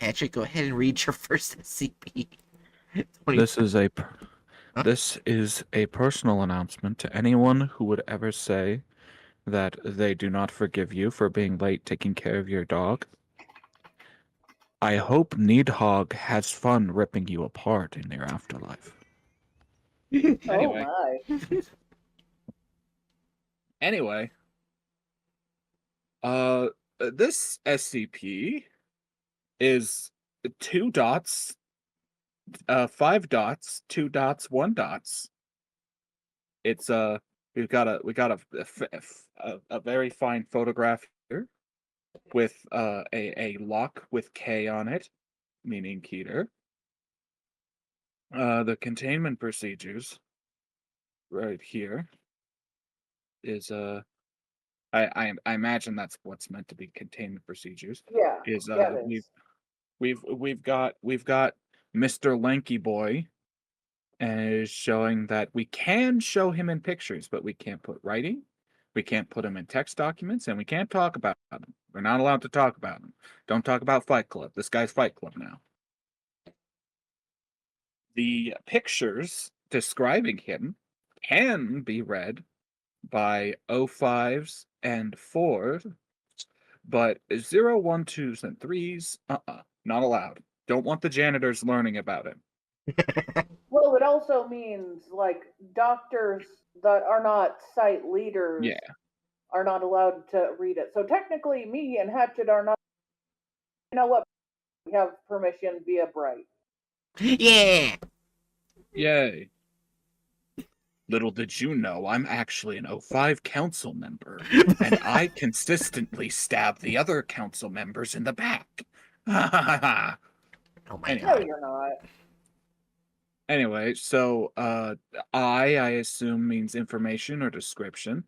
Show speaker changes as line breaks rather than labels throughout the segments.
Patrick, go ahead and read your first SCP.
This is a
Huh?
this is a personal announcement to anyone who would ever say that they do not forgive you for being late taking care of your dog. I hope Needhog has fun ripping you apart in your afterlife.
Oh
Anyway.
my.
Anyway, this SCP is 2 dots, 5 dots, 2 dots, 1 dots. It's we got a very fine photograph here with a lock with K on it, meaning Keter. The containment procedures right here is I imagine that's what's meant to be containment procedures.
Yeah.
Is
Yeah, it is.
we've got Mr. Lanky Boy, and is showing that we can show him in pictures, but we can't put writing, we can't put him in text documents, and we can't talk about him. We're not allowed to talk about him. Don't talk about Fight Club. This guy's Fight Club now. The pictures describing him can be read by 05s and 4s, but 0, 1, 2s, and 3s, not allowed. Don't want the janitors learning about him.
Well, it also means like doctors that are not site leaders
Yeah.
are not allowed to read it. So technically, me and Hatchet are not. You know what? We have permission via Bright.
Yeah!
Yay. Little did you know, I'm actually an 05 council member, and I consistently stab the other council members in the back.
Oh my
Anyway.
No,
god.
you're not.
Anyway, so I assume means information or description.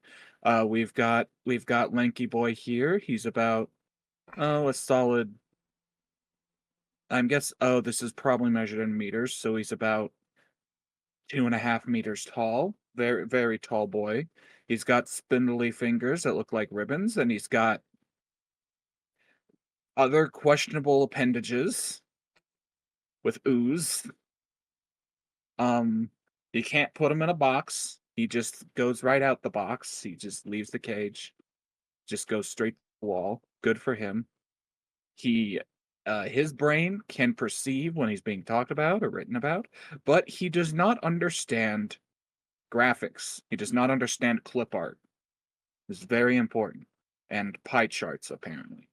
We've got Lanky Boy here. He's about a solid. This is probably measured in meters, so he's about 2.5 meters tall. Very, very tall boy. He's got spindly fingers that look like ribbons, and he's got other questionable appendages with ooze. You can't put him in a box. He just goes right out the box. He just leaves the cage, just goes straight to the wall. Good for him. His brain can perceive when he's being talked about or written about, but he does not understand graphics. He does not understand clip art. This is very important. And pie charts, apparently.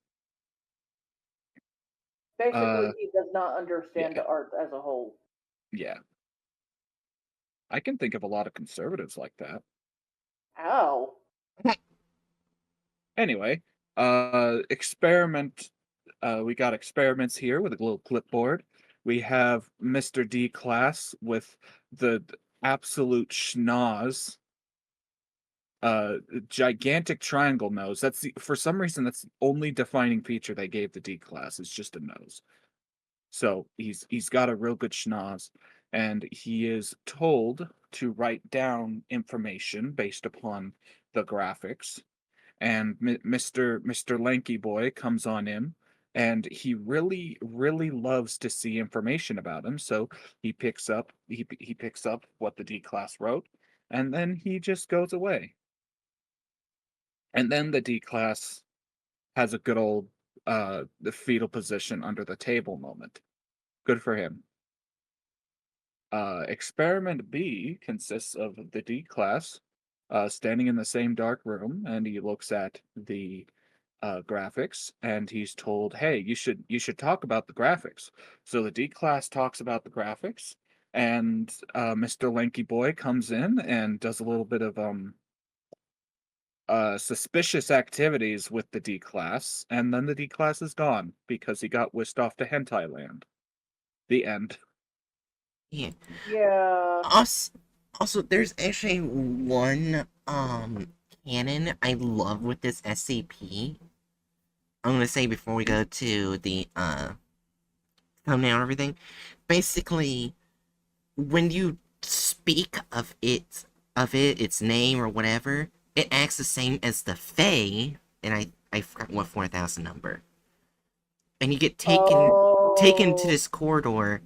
Basically, he does not understand
yeah.
art as a whole.
Yeah. I can think of a lot of conservatives like that.
Ow.
Anyway, we got experiments here with a little clipboard. We have Mr. D class with the absolute schnoz. Gigantic triangle nose. For some reason, that's the only defining feature they gave the D class. It's just a nose. So he's got a real good schnoz, and he is told to write down information based upon the graphics. And Mr. Lanky Boy comes on in, and he really, really loves to see information about him. So he picks up what the D class wrote, and then he just goes away. And then the D class has a good old the fetal position under the table moment. Good for him. Experiment B consists of the D class standing in the same dark room, and he looks at the graphics, and he's told, "Hey, you should talk about the graphics." So the D class talks about the graphics, and Mr. Lanky Boy comes in and does a little bit of suspicious activities with the D class, and then the D class is gone because he got whisked off to Hentai Land. The end.
Yeah.
Yeah.
Also, there's actually one canon I love with this SCP. I'm gonna say before we go to the thumbnail and everything. Basically, when you speak of its name or whatever, it acts the same as the Fae, and I forgot what 4000 number. And you get taken taken to this corridor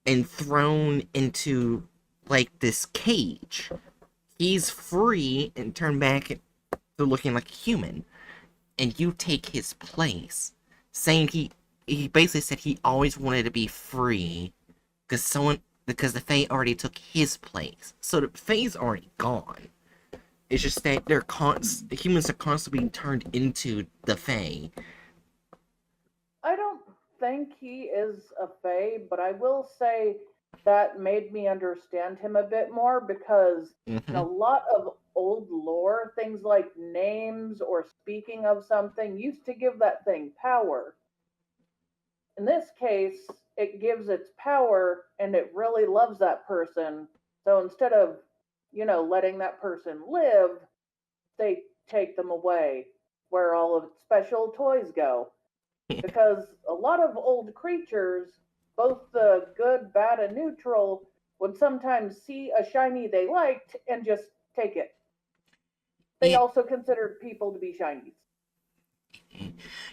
and thrown into, like, this cage. He's free and turned back to looking like a human. And you take his place. Saying he basically said he always wanted to be free because the Fae already took his place. So the Fae's already gone. It's just that the humans are constantly being turned into the Fae.
I don't think he is a Fae, but I will say that made me understand him a bit more because in a lot of old lore, things like names or speaking of something used to give that thing power. In this case, it gives its power and it really loves that person. So instead of, letting that person live, they take them away where all of its special toys go. Because a lot of old creatures, both the good, bad, and neutral, would sometimes see a shiny they liked and just take it. They
Yeah.
also considered people to be shinies.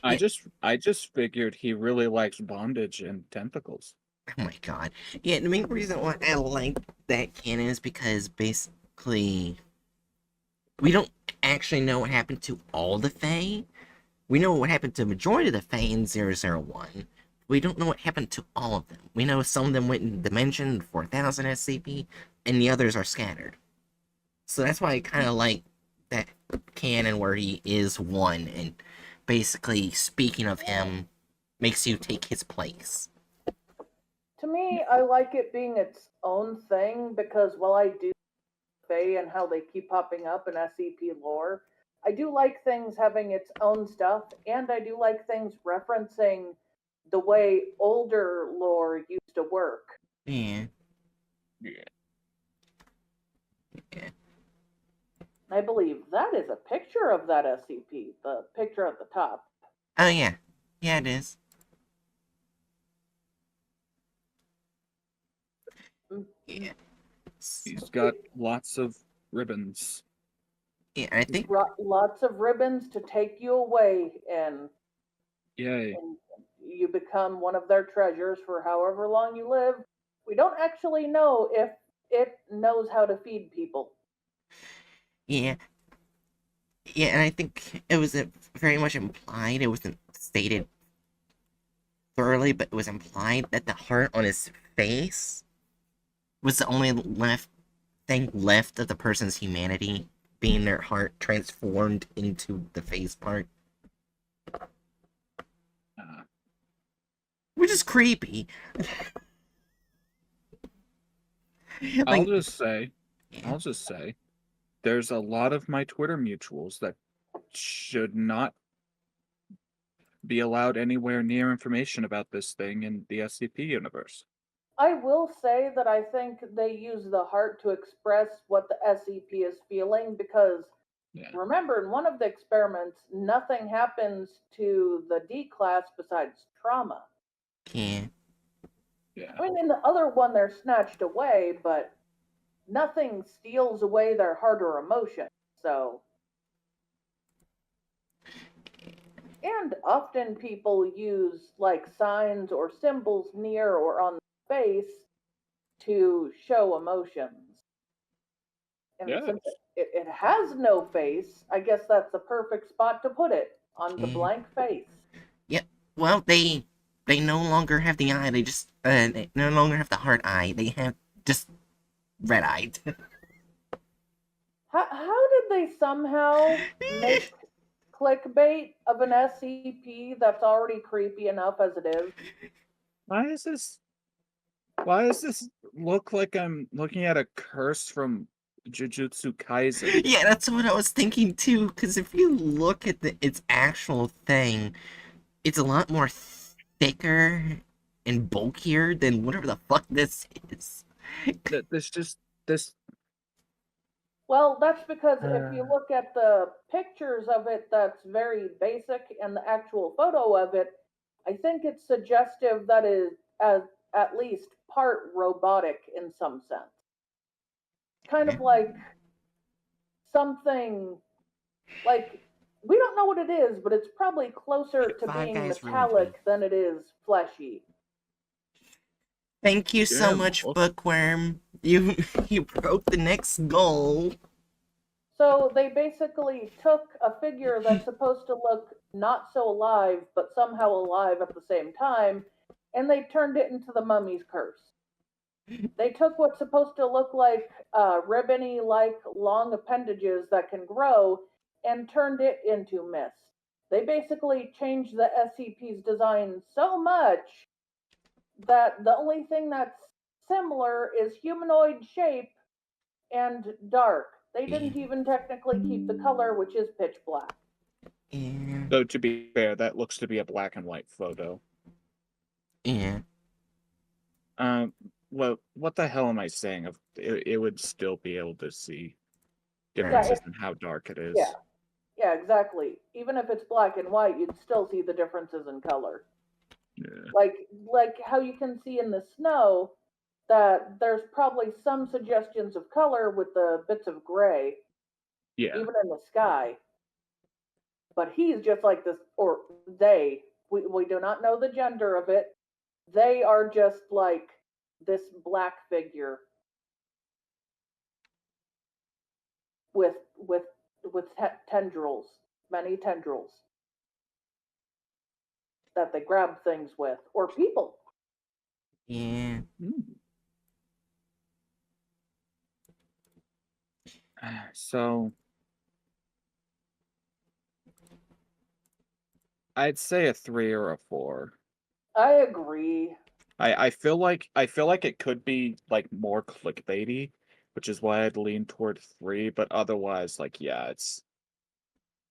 I just figured he really likes bondage and tentacles.
Oh my god. Yeah, the main reason why I like that canon is because basically we don't actually know what happened to all the Fae. We know what happened to the majority of the Fae in 001. We don't know what happened to all of them. We know some of them went in Dimension 4000 SCP, and the others are scattered. So that's why I kind of like that canon where he is one, and basically speaking of him makes you take his place.
To me, I like it being its own thing because while I do Fae and how they keep popping up in SCP lore, I do like things having its own stuff, and I do like things referencing the way older lore used to work.
Yeah.
Yeah.
Yeah.
I believe that is a picture of that SCP, the picture at the top.
Oh, yeah. Yeah, it is. Yeah.
He's got lots of ribbons.
Yeah, I think...
Lots of ribbons to take you away, and
Yay.
you become one of their treasures for however long you live. We don't actually know if it knows how to feed people.
Yeah. Yeah, and I think it was very much implied. It wasn't stated thoroughly, but it was implied that the heart on his face was the only thing left of the person's humanity, being their heart transformed into the face part. Which is creepy.
I'll just say, there's a lot of my Twitter mutuals that should not be allowed anywhere near information about this thing in the SCP universe.
I will say that I think they use the heart to express what the SCP is feeling because remember, in one of the experiments, nothing happens to the D class besides trauma.
Yeah.
I mean, in the other one, they're snatched away, but nothing steals away their heart or emotion. So, and often people use like signs or symbols near or on the face to show emotions. And since it has no face, I guess that's the perfect spot to put it on the blank face.
Yep. Well, they no longer have the eye. They just they no longer have the heart eye. They have just red eyed.
How did they somehow make clickbait of an SCP that's already creepy enough as it is?
Why does this look like I'm looking at a curse from Jujutsu Kaisen?
Yeah, that's what I was thinking too. Because if you look at its actual thing, it's a lot more thicker and bulkier than whatever the fuck this is.
This.
Well, that's because if you look at the pictures of it, that's very basic, and the actual photo of it, I think it's suggestive that is at least part robotic in some sense. Kind of like something like we don't know what it is, but it's probably closer to being metallic than it is fleshy.
Thank you so
Yeah,
much,
well-
Bookworm. You you broke the next goal.
So they basically took a figure that's supposed to look not so alive, but somehow alive at the same time, and they turned it into the mummy's curse. They took what's supposed to look like ribbony like long appendages that can grow and turned it into mist. They basically changed the SCP's design so much that the only thing that's similar is humanoid shape and dark. They didn't even technically keep the color, which is pitch black.
Yeah.
Though to be fair, that looks to be a black and white photo.
Yeah.
Well, what the hell am I saying? It would still be able to see
Yeah,
differences in how dark it is.
yeah, exactly. Even if it's black and white, you'd still see the differences in color.
Yeah.
Like how you can see in the snow that there's probably some suggestions of color with the bits of gray,
Yeah.
even in the sky. But he's just like this, or they. We do not know the gender of it. They are just like this black figure with with tendrils, many tendrils that they grab things with, or people.
Yeah.
So I'd say a 3 or a 4.
I agree.
I feel like it could be like more clickbaity, which is why I'd lean toward 3, but otherwise, like, yeah,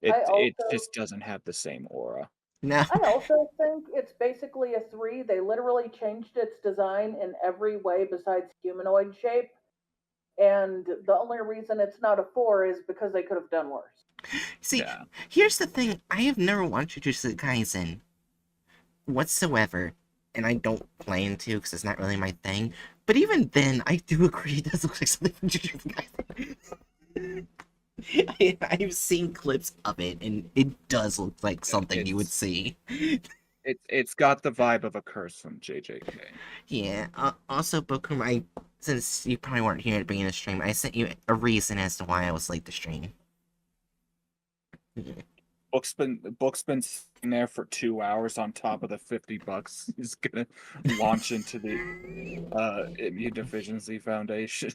it just doesn't have the same aura.
No.
I also think it's basically a 3. They literally changed its design in every way besides humanoid shape. And the only reason it's not a 4 is because they could have done worse.
See,
Yeah.
here's the thing. I have never watched Jujutsu Kaisen whatsoever, and I don't plan to because it's not really my thing. But even then, I do agree it does look like something from Jujutsu Kaisen. I've seen clips of it, and it does look like something you would see.
It's got the vibe of a curse from JJK.
Yeah. Also, Bookworm, since you probably weren't here at the beginning of the stream, I sent you a reason as to why I was late to stream.
Book's been sitting there for 2 hours on top of the $50 he's gonna launch into the Immune Deficiency Foundation.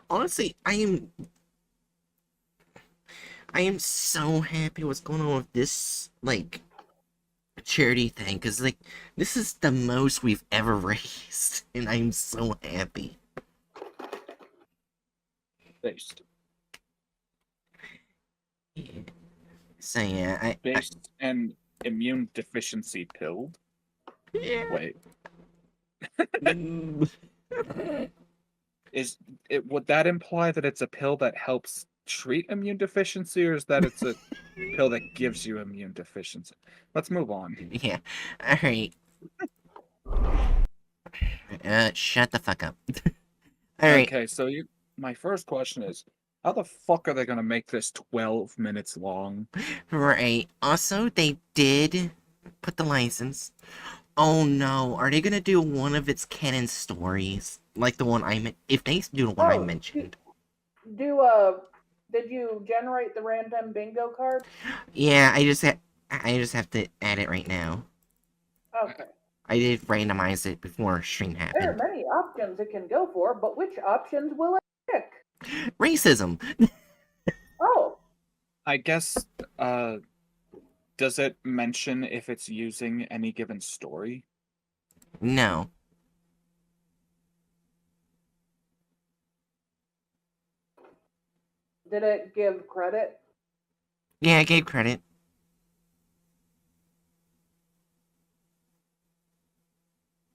Honestly, I am so happy what's going on with this, like, charity thing, because, like, this is the most we've ever raised, and I'm so happy.
Based.
Yeah. So, yeah,
Based and immune deficiency pilled.
Yeah.
Wait. Would that imply that it's a pill that helps treat immune deficiency, or is that it's a pill that gives you immune deficiency? Let's move on.
Yeah. Alright. Shut the fuck up. Alright.
Okay, so my first question is, how the fuck are they gonna make this 12 minutes long?
Right. Also, they did put the license. Oh no, are they gonna do one of its canon stories? Like the one I meant? If they do the one I mentioned.
Did you generate the random bingo card?
Yeah, I just have to add it right now.
Okay.
I did randomize it before stream
There are
happened.
many options it can go for, but which options will it pick?
Racism.
Oh,
I guess, does it mention if it's using any given story?
No.
did it give credit?
Yeah, I gave credit.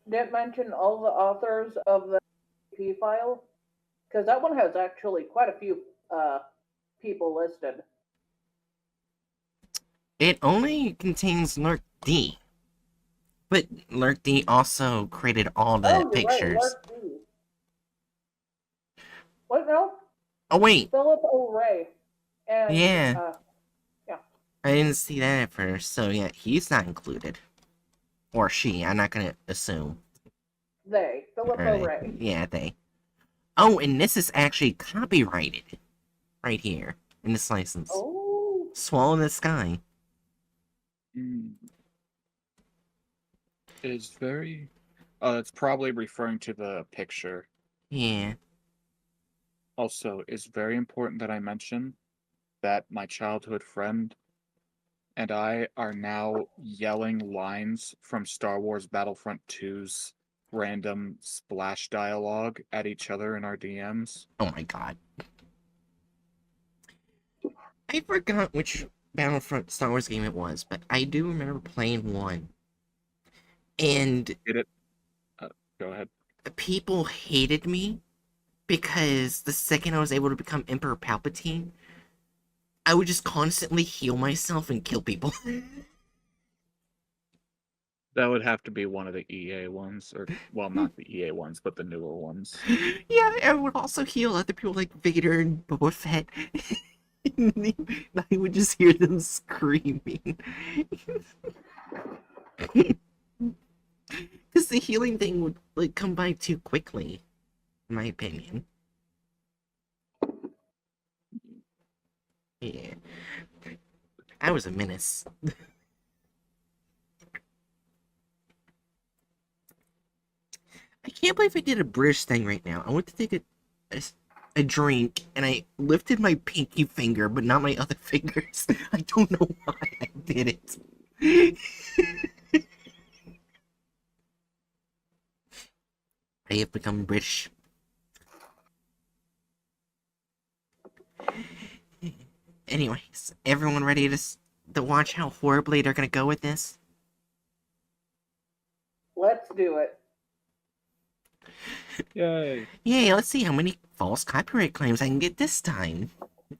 Did it mention all the authors of the P file? Because that one has actually quite a few people listed.
It only contains LurkD. But LurkD also created all the pictures.
Right, LurkD. What, no?
Oh, wait.
Philip Ob Rey. And,
Yeah. I didn't see that at first, so yeah, he's not included. Or she, I'm not gonna assume.
They. Philip O. Rey.
Yeah, they. Oh, and this is actually copyrighted. Right here. In this license.
Oh.
Swallow in the Sky.
Is very... it's probably referring to the picture.
Yeah.
Also, it's very important that I mention that my childhood friend and I are now yelling lines from Star Wars Battlefront 2's random splash dialogue at each other in our DMs.
Oh my god. I forgot which Battlefront Star Wars game it was, but I do remember playing one. And...
Get it? Go ahead.
People hated me because the second I was able to become Emperor Palpatine, I would just constantly heal myself and kill people.
That would have to be one of the EA ones, or, well, not the EA ones, but the newer ones.
Yeah, I would also heal other people like Vader and Boba Fett. I would just hear them screaming. Because the healing thing would like come by too quickly, in my opinion. Yeah. I was a menace. I can't believe I did a British thing right now. I went to take a drink, and I lifted my pinky finger, but not my other fingers. I don't know why I did it. I have become British. Anyways, everyone ready to watch how horribly they're gonna go with this?
Let's do it.
Yay.
Yay, let's see how many false copyright claims I can get this time.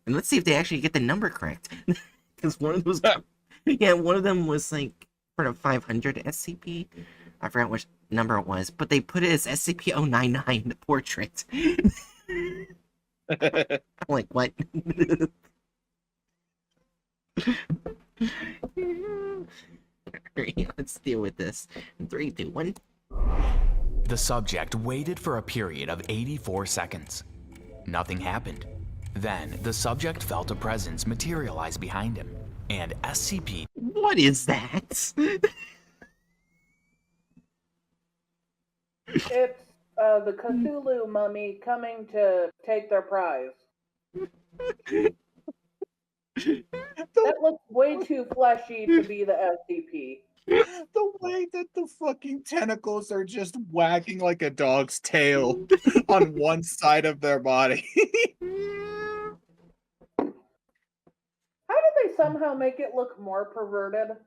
And let's see if they actually get the number correct. Because one of those... yeah, one of them was like for the 500 SCP. I forgot which number it was, but they put it as SCP-099, the portrait. I'm like, what? Alright, let's deal with this. 3, 2, 1.
The subject waited for a period of 84 seconds. Nothing happened. Then, the subject felt a presence materialize behind him, and SCP...
What is that?
It's the Cthulhu mummy coming to take their prize. That looks way too fleshy to be the SCP.
The way that the fucking tentacles are just wagging like a dog's tail on one side of their body.
How did they somehow make it look more perverted?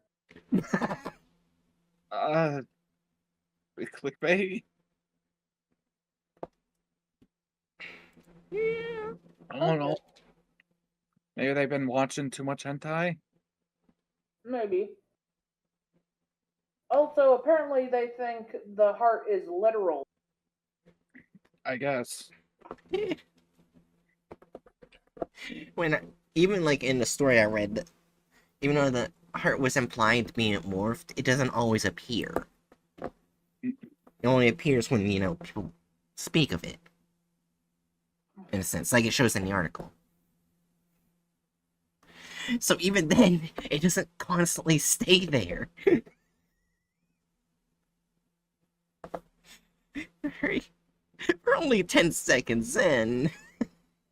Clickbait. I don't know. Maybe they've been watching too much hentai?
Maybe. Also, apparently they think the heart is literal.
I guess.
When even like in the story I read, even though the heart was implied being morphed, it doesn't always appear. It only appears when, you know, people speak of it. In a sense, like it shows in the article. So even then, it doesn't constantly stay there. We're only 10 seconds in.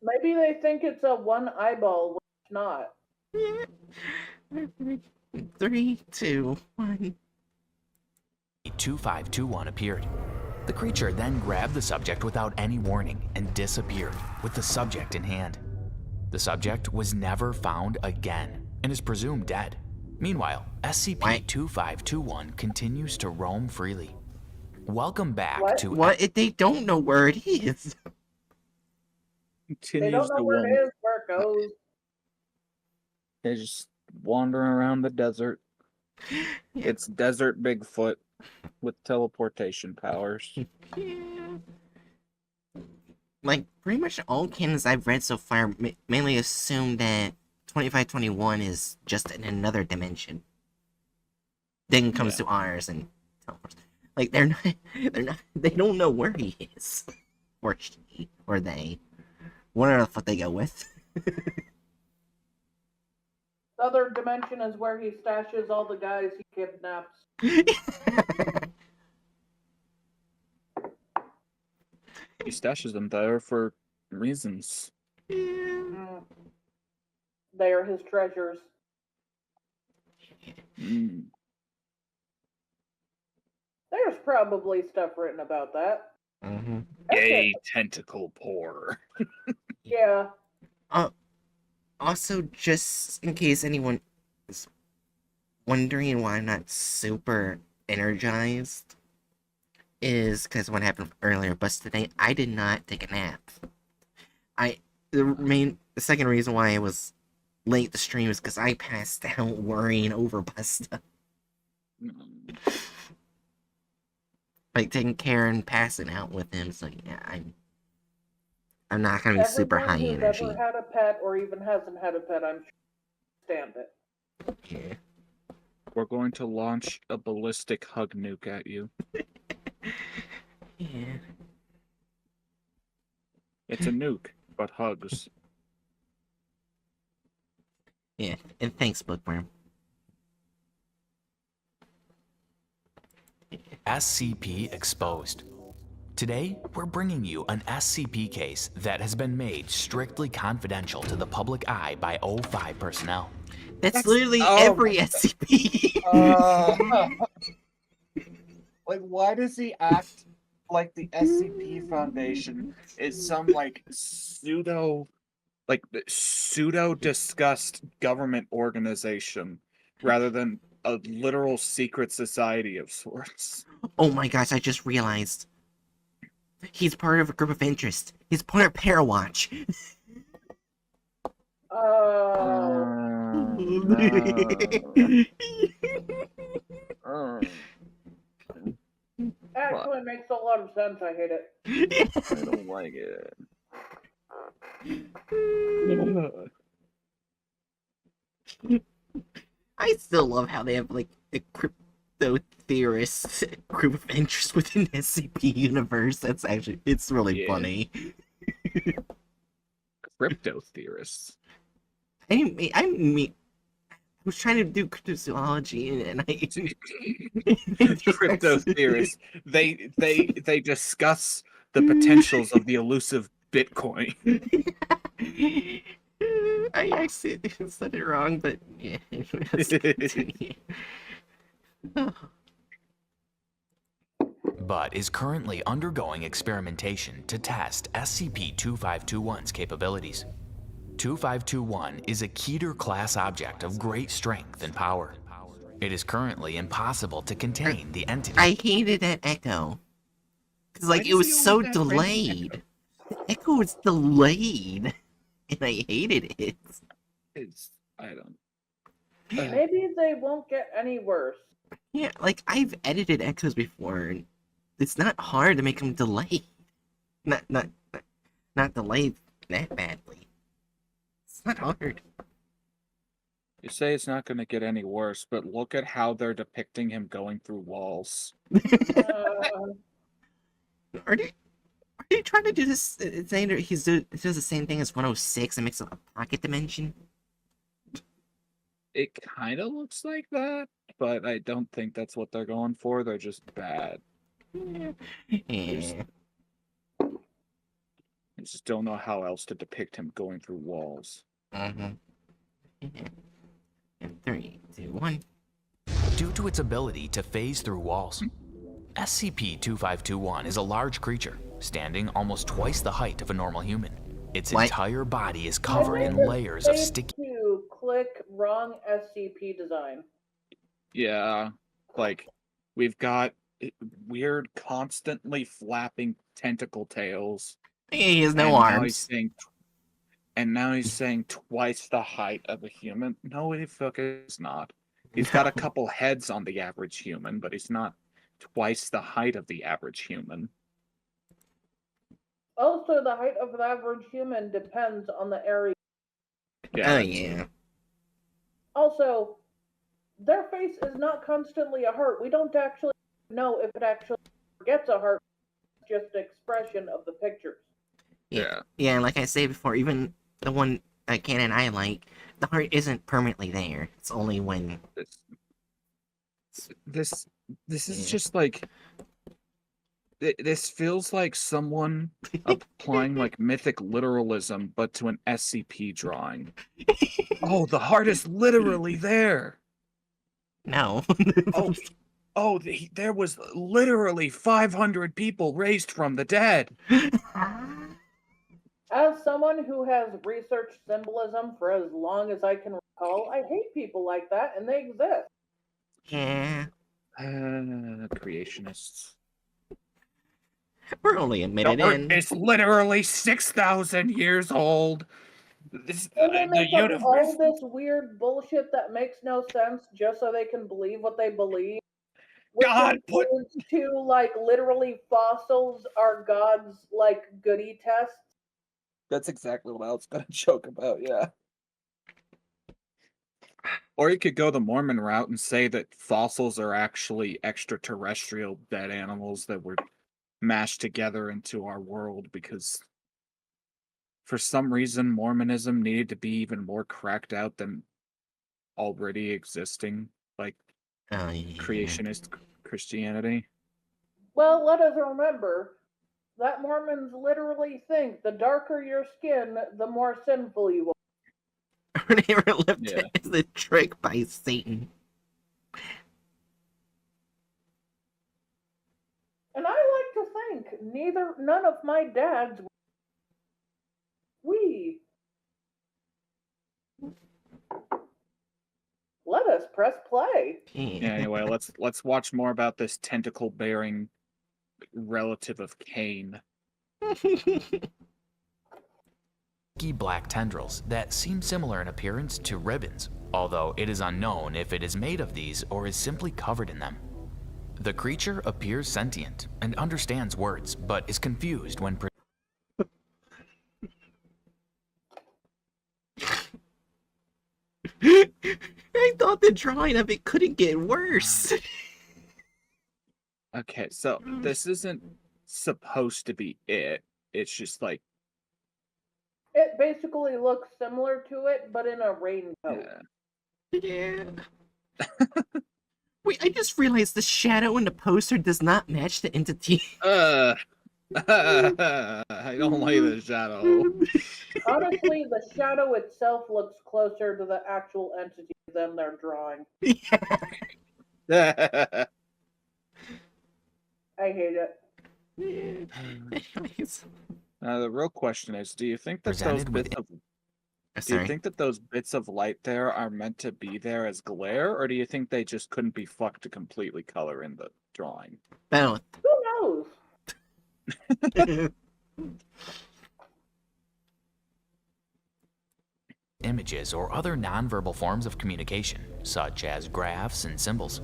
Maybe they think it's a one eyeball, which it's not.
3, 2, 1.
2521 appeared. The creature then grabbed the subject without any warning and disappeared with the subject in hand. The subject was never found again and is presumed dead. Meanwhile, SCP-2521 continues to roam freely. Welcome back to...
What if they don't know where it is?
They don't know where it is, where it goes.
They're just wandering around the desert.
Yeah.
It's Desert Bigfoot with teleportation powers.
Yeah. Like, pretty much all canons I've read so far mainly assume that 2521 is just in another dimension. Then comes to ours, and teleports. Like they don't know where he is, or she, or they. Whatever the fuck they go with.
The other dimension is where he stashes all the guys he kidnaps.
He stashes them there for reasons.
Mm. They are his treasures.
Mm.
There's probably stuff written about that.
Mm-hmm.
Yay, tentacle pour.
Yeah.
Also, just in case anyone is wondering why I'm not super energized, is because what happened earlier. But today, I did not take a nap. The second reason why I was late to stream is because I passed out worrying over Busta. Like taking care and passing out with him. So yeah, I'm not gonna be super high
Everyone who's
energy.
ever had a pet or even hasn't had a pet, I'm sure stand it.
Yeah.
We're going to launch a ballistic hug nuke at you.
Yeah.
It's a nuke, but hugs.
Yeah. And thanks, Bookworm.
SCP Exposed. Today, we're bringing you an SCP case that has been made strictly confidential to the public eye by O5 personnel.
That's literally every SCP.
Like, why does he act like the SCP Foundation is some, like, pseudo discussed government organization rather than a literal secret society of sorts?
Oh my gosh, I just realized. He's part of a group of interest. He's part of Parawatch.
Actually makes a lot of sense. I hate it.
I don't like it.
I still love how they have like a crypto theorist group of interest within SCP universe. It's really funny.
Crypto theorists.
I was trying to do cryptozoology and
Crypto theorists. They discuss the potentials of the elusive Bitcoin.
I actually said it wrong, but yeah.
But is currently undergoing experimentation to test SCP-2521's capabilities. 2521 is a Keter class object of great strength and power. It is currently impossible to contain the entity.
I hated that echo. Because, like, it was so delayed. The echo was delayed. And I hated it.
I don't.
Maybe they won't get any worse.
Yeah, like, I've edited echoes before, and it's not hard to make them delayed. Not delayed that badly. It's not hard.
You say it's not going to get any worse, but look at how they're depicting him going through walls.
Are they trying to do this? Saying that he does the same thing as 106 and makes it a pocket dimension?
It kind of looks like that, but I don't think that's what they're going for. They're just bad.
Yeah.
I just don't know how else to depict him going through walls.
And 3, 2, 1.
Due to its ability to phase through walls, SCP-2521 is a large creature, standing almost twice the height of a normal human. Its entire body is covered in layers of sticky...
To click wrong SCP design.
Yeah, like, we've got weird, constantly flapping tentacle tails.
He has no arms.
Now he's saying twice the height of a human. No, he fucking is not. He's got a couple heads on the average human, but he's not twice the height of the average human.
Also, the height of the average human depends on the area.
Yeah.
Oh, yeah.
Also, their face is not constantly a heart. We don't actually know if it actually gets a heart, just expression of the pictures.
Yeah, like I said before, even the one canon I like, the heart isn't permanently there. It's only when
this is just like this feels like someone applying like mythic literalism, but to an SCP drawing. Oh, the heart is literally there.
No.
There was literally 500 people raised from the dead.
As someone who has researched symbolism for as long as I can recall, I hate people like that, and they exist.
Yeah.
Creationists.
We're only a minute
The Earth
in.
is literally 6,000 years old.
And they make up all this weird bullshit that makes no sense just so they can believe what they believe. Which includes to like literally fossils are God's like goodie tests.
That's exactly what I was gonna joke about, yeah. Or you could go the Mormon route and say that fossils are actually extraterrestrial dead animals that were mashed together into our world because for some reason Mormonism needed to be even more cracked out than already existing, like creationist Christianity.
Well, let us remember that Mormons literally think the darker your skin, the more sinful you are.
They were left as a trick by Satan.
And I like to think none of my dads. Let us press play.
Yeah, anyway, let's watch more about this tentacle-bearing relative of Cain.
Black tendrils that seem similar in appearance to ribbons, although it is unknown if it is made of these or is simply covered in them. The creature appears sentient and understands words, but is confused when
I thought the drawing of it couldn't get worse.
Okay, so this isn't supposed to be it. It's just like
it basically looks similar to it, but in a raincoat.
Yeah. Wait, I just realized the shadow in the poster does not match the entity.
I don't like the shadow.
Honestly, the shadow itself looks closer to the actual entity than their drawing.
Yeah.
I hate it.
The real question is, do you think that those bits of light there are meant to be there as glare, or do you think they just couldn't be fucked to completely color in the drawing?
Both.
Who knows?
images or other nonverbal forms of communication, such as graphs and symbols.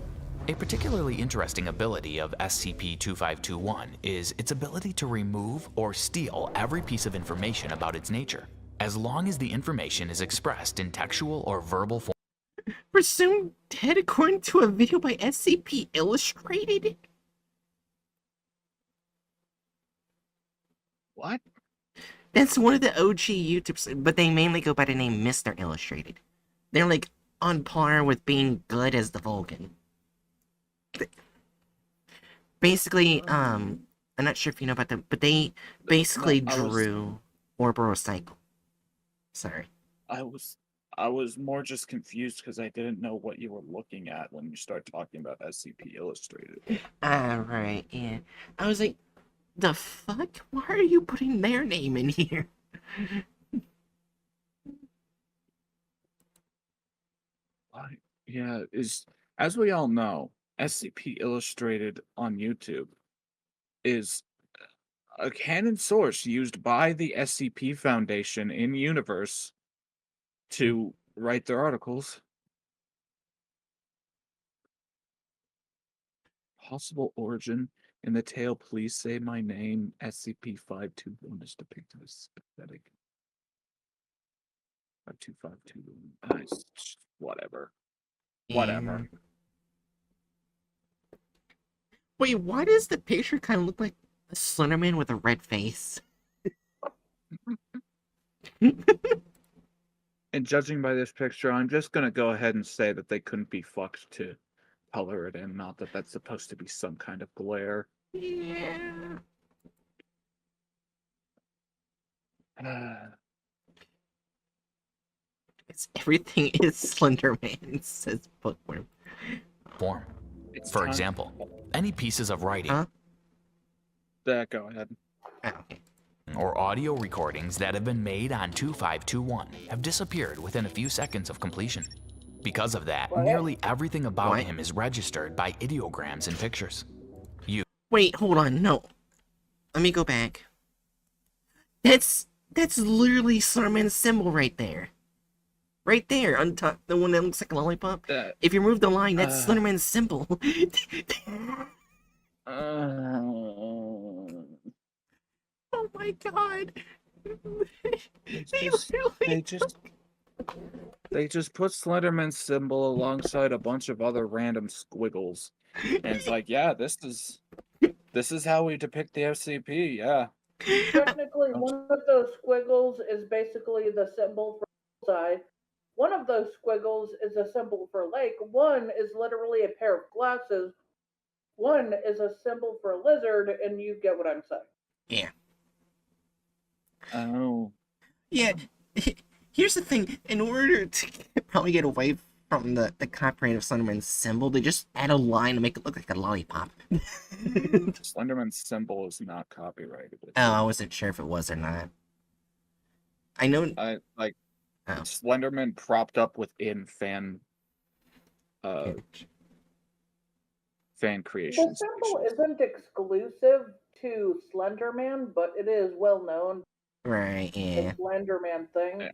A particularly interesting ability of SCP-2521 is its ability to remove or steal every piece of information about its nature, as long as the information is expressed in textual or verbal form.
Presumed dead according to a video by SCP.Illustrated?
What?
That's one of the OG YouTubers, but they mainly go by the name Mr. Illustrated. They're like on par with being good as the Vulcan. Basically, I'm not sure if you know about them, but they basically drew Ouroboros Cycle. Sorry.
I was more just confused because I didn't know what you were looking at when you start talking about SCP Illustrated.
Right, yeah. I was like, the fuck? Why are you putting their name in here?
Yeah, as we all know, SCP Illustrated on YouTube is a canon source used by the SCP Foundation in universe to write their articles. Possible origin in the tale, please say my name. SCP-521 is depicted as pathetic. 52521. Whatever.
Yeah. Wait, why does the picture kind of look like a Slenderman with a red face?
And judging by this picture, I'm just gonna go ahead and say that they couldn't be fucked to color it in. Not that that's supposed to be some kind of glare.
Yeah. It's everything is Slenderman, says Bookworm.
Form.
It's
For
time-
example, any pieces of writing
Huh?
Go ahead.
Oh, okay.
or audio recordings that have been made on 2521 have disappeared within a few seconds of completion. Because of that,
What?
nearly everything about
What?
him is registered by ideograms and pictures.
Wait, hold on, no. Let me go back. That's literally Slenderman's symbol right there. Right there, on top, the one that looks like a lollipop. If you remove the line, that's Slenderman's symbol. Oh my god.
They just put Slenderman's symbol alongside a bunch of other random squiggles. And it's like, yeah, this is how we depict the SCP, yeah.
Technically, one of those squiggles is basically the symbol for bullseye. One of those squiggles is a symbol for lake. One is literally a pair of glasses. One is a symbol for a lizard, and you get what I'm saying.
Yeah.
Oh.
Yeah. Here's the thing. In order to probably get away from the copyright of Slenderman's symbol, they just add a line to make it look like a lollipop.
Slenderman's symbol is not copyrighted.
Oh, I wasn't sure if it was or not. I know.
I like
Oh.
Slenderman propped up within fan creation.
The symbol isn't exclusive to Slenderman, but it is well known.
Right, yeah.
The Slenderman thing.
Yeah.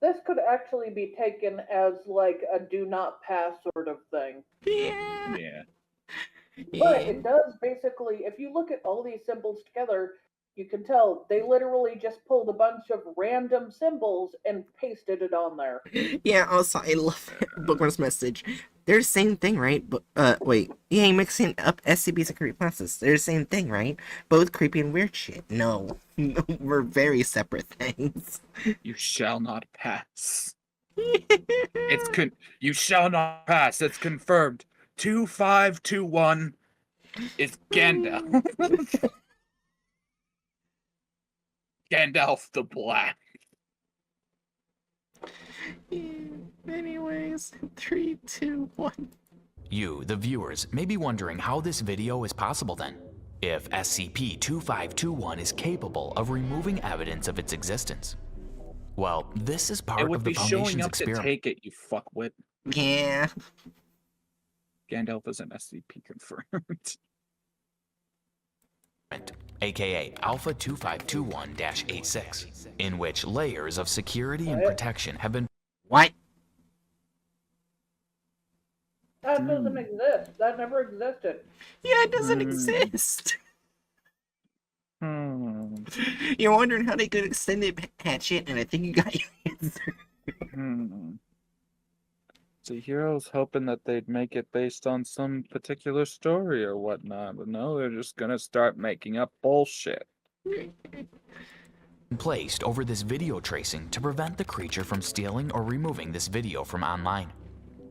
This could actually be taken as like a do not pass sort of thing.
Yeah.
Yeah.
But it does basically, if you look at all these symbols together, you can tell they literally just pulled a bunch of random symbols and pasted it on there.
Yeah, also, I love Bookworm's message. They're the same thing, right? But, wait. Yeah, you're mixing up SCPs and creepy classes. They're the same thing, right? Both creepy and weird shit. No. We're very separate things.
You shall not pass. You shall not pass. It's confirmed. 2521 is Gandalf. Gandalf the Black.
Anyways, 3, 2, 1.
You, the viewers, may be wondering how this video is possible then. If SCP-2521 is capable of removing evidence of its existence. Well, this is
It
part
would
of the
be showing
Foundation's
up to
experiment.
take it, you fuckwit.
Yeah.
Gandalf is an SCP confirmed.
aka Alpha 2521-86, in which layers of security and protection have been.
What?
That doesn't exist. That never existed.
Yeah, it doesn't exist. You're wondering how they could extend it, patch it, and I think you got your answer.
So Hero's hoping that they'd make it based on some particular story or whatnot, but no, they're just gonna start making up bullshit.
Placed over this video tracing to prevent the creature from stealing or removing this video from online.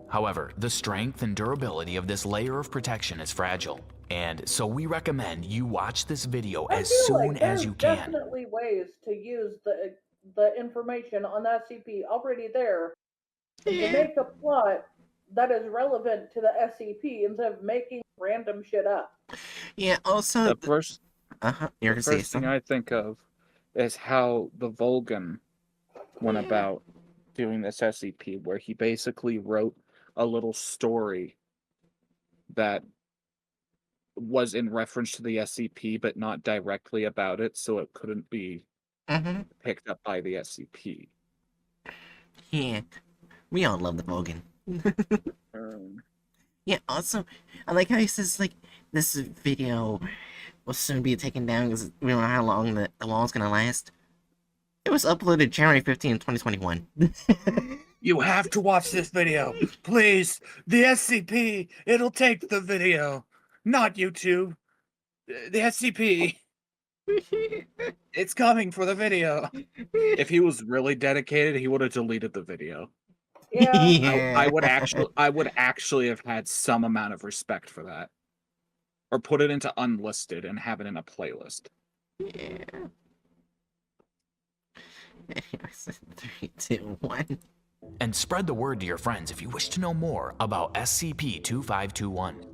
However, the strength and durability of this layer of protection is fragile, and so we recommend you watch this video as soon as you can.
There's definitely ways to use the information on the SCP already there to make a plot that is relevant to the SCP instead of making random shit up.
Yeah, also...
The first,
you're
the
gonna say
first thing
something?
I think of is how the Vulcan went about doing this SCP, where he basically wrote a little story that was in reference to the SCP, but not directly about it, so it couldn't be picked up by the SCP.
Yeah. We all love the Vulcan. Yeah, also, I like how he says, like, this video will soon be taken down because we don't know how long the law's gonna last. It was uploaded January 15, 2021.
You have to watch this video. Please. The SCP. It'll take the video. not YouTube. The SCP. It's coming for the video. If he was really dedicated, he would have deleted the video.
Yeah.
Yeah.
I would actually have had some amount of respect for that. Or put it into unlisted and have it in a playlist.
Yeah. 3, 2, 1.
And spread the word to your friends if you wish to know more about SCP-2521.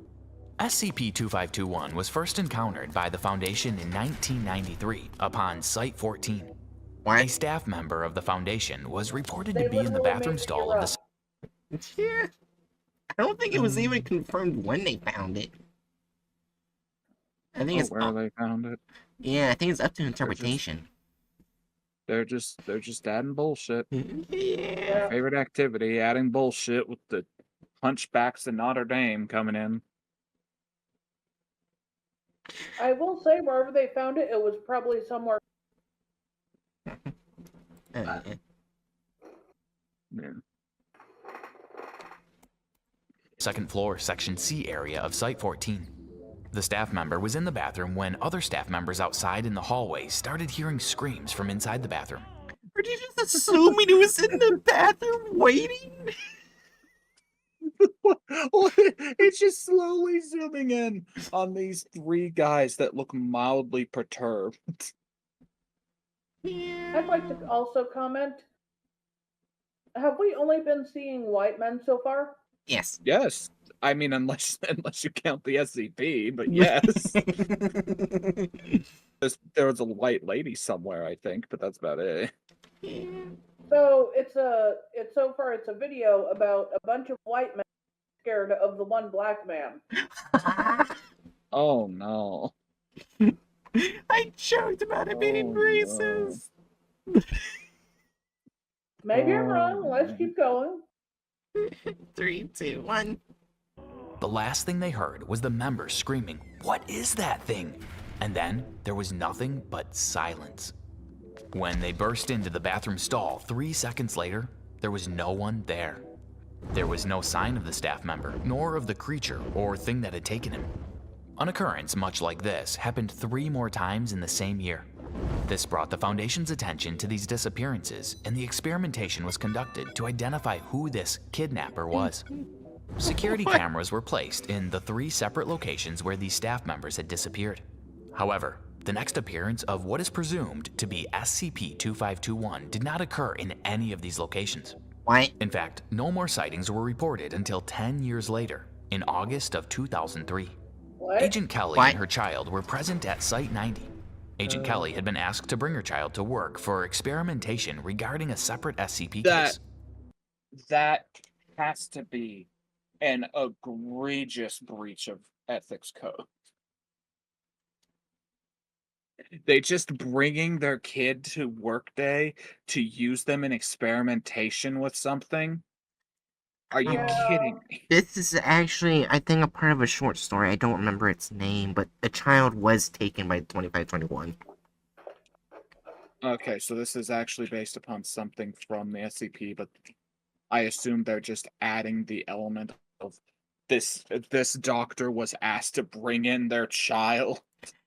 SCP-2521 was first encountered by the Foundation in 1993 upon Site-14.
What?
A staff member of the Foundation was reported
They
to be in the
literally
bathroom
made it
stall of the...
Yeah. I don't think it was even confirmed when they found it. I think it's
where they found it.
Yeah, I think it's up to interpretation.
They're just adding bullshit.
Yeah.
My favorite activity, adding bullshit with the hunchbacks in Notre Dame coming in.
I will say, wherever they found it, it was probably somewhere.
Yeah.
second floor, Section C area of Site-14. The staff member was in the bathroom when other staff members outside in the hallway started hearing screams from inside the bathroom.
Are you just assuming it was in the bathroom waiting?
It's just slowly zooming in on these 3 guys that look mildly perturbed.
I'd like to also comment. Have we only been seeing white men so far?
Yes.
Yes. I mean, unless you count the SCP, but yes. There was a white lady somewhere, I think, but that's about it.
So it's so far it's a video about a bunch of white men scared of the one black man.
Oh no.
I joked about it being racist.
No.
Maybe I'm wrong. Let's keep going.
3, 2, 1.
The last thing they heard was the members screaming, "What is that thing?" And then there was nothing but silence. When they burst into the bathroom stall 3 seconds later, there was no one there. There was no sign of the staff member, nor of the creature or thing that had taken him. An occurrence much like this happened 3 more times in the same year. This brought the Foundation's attention to these disappearances, and the experimentation was conducted to identify who this kidnapper was. Security cameras were placed in the 3 separate locations where these staff members had disappeared. However, the next appearance of what is presumed to be SCP-2521 did not occur in any of these locations.
What?
In fact, no more sightings were reported until 10 years later, in August of 2003.
What?
Agent Kelly
What?
and her child were present at Site 90. Agent Kelly had been asked to bring her child to work for experimentation regarding a separate SCP case.
That has to be an egregious breach of ethics code. They just bringing their kid to work day to use them in experimentation with something? Are you kidding me?
This is actually, I think, a part of a short story. I don't remember its name, but a child was taken by 2521.
Okay, so this is actually based upon something from the SCP, but I assume they're just adding the element of this doctor was asked to bring in their child.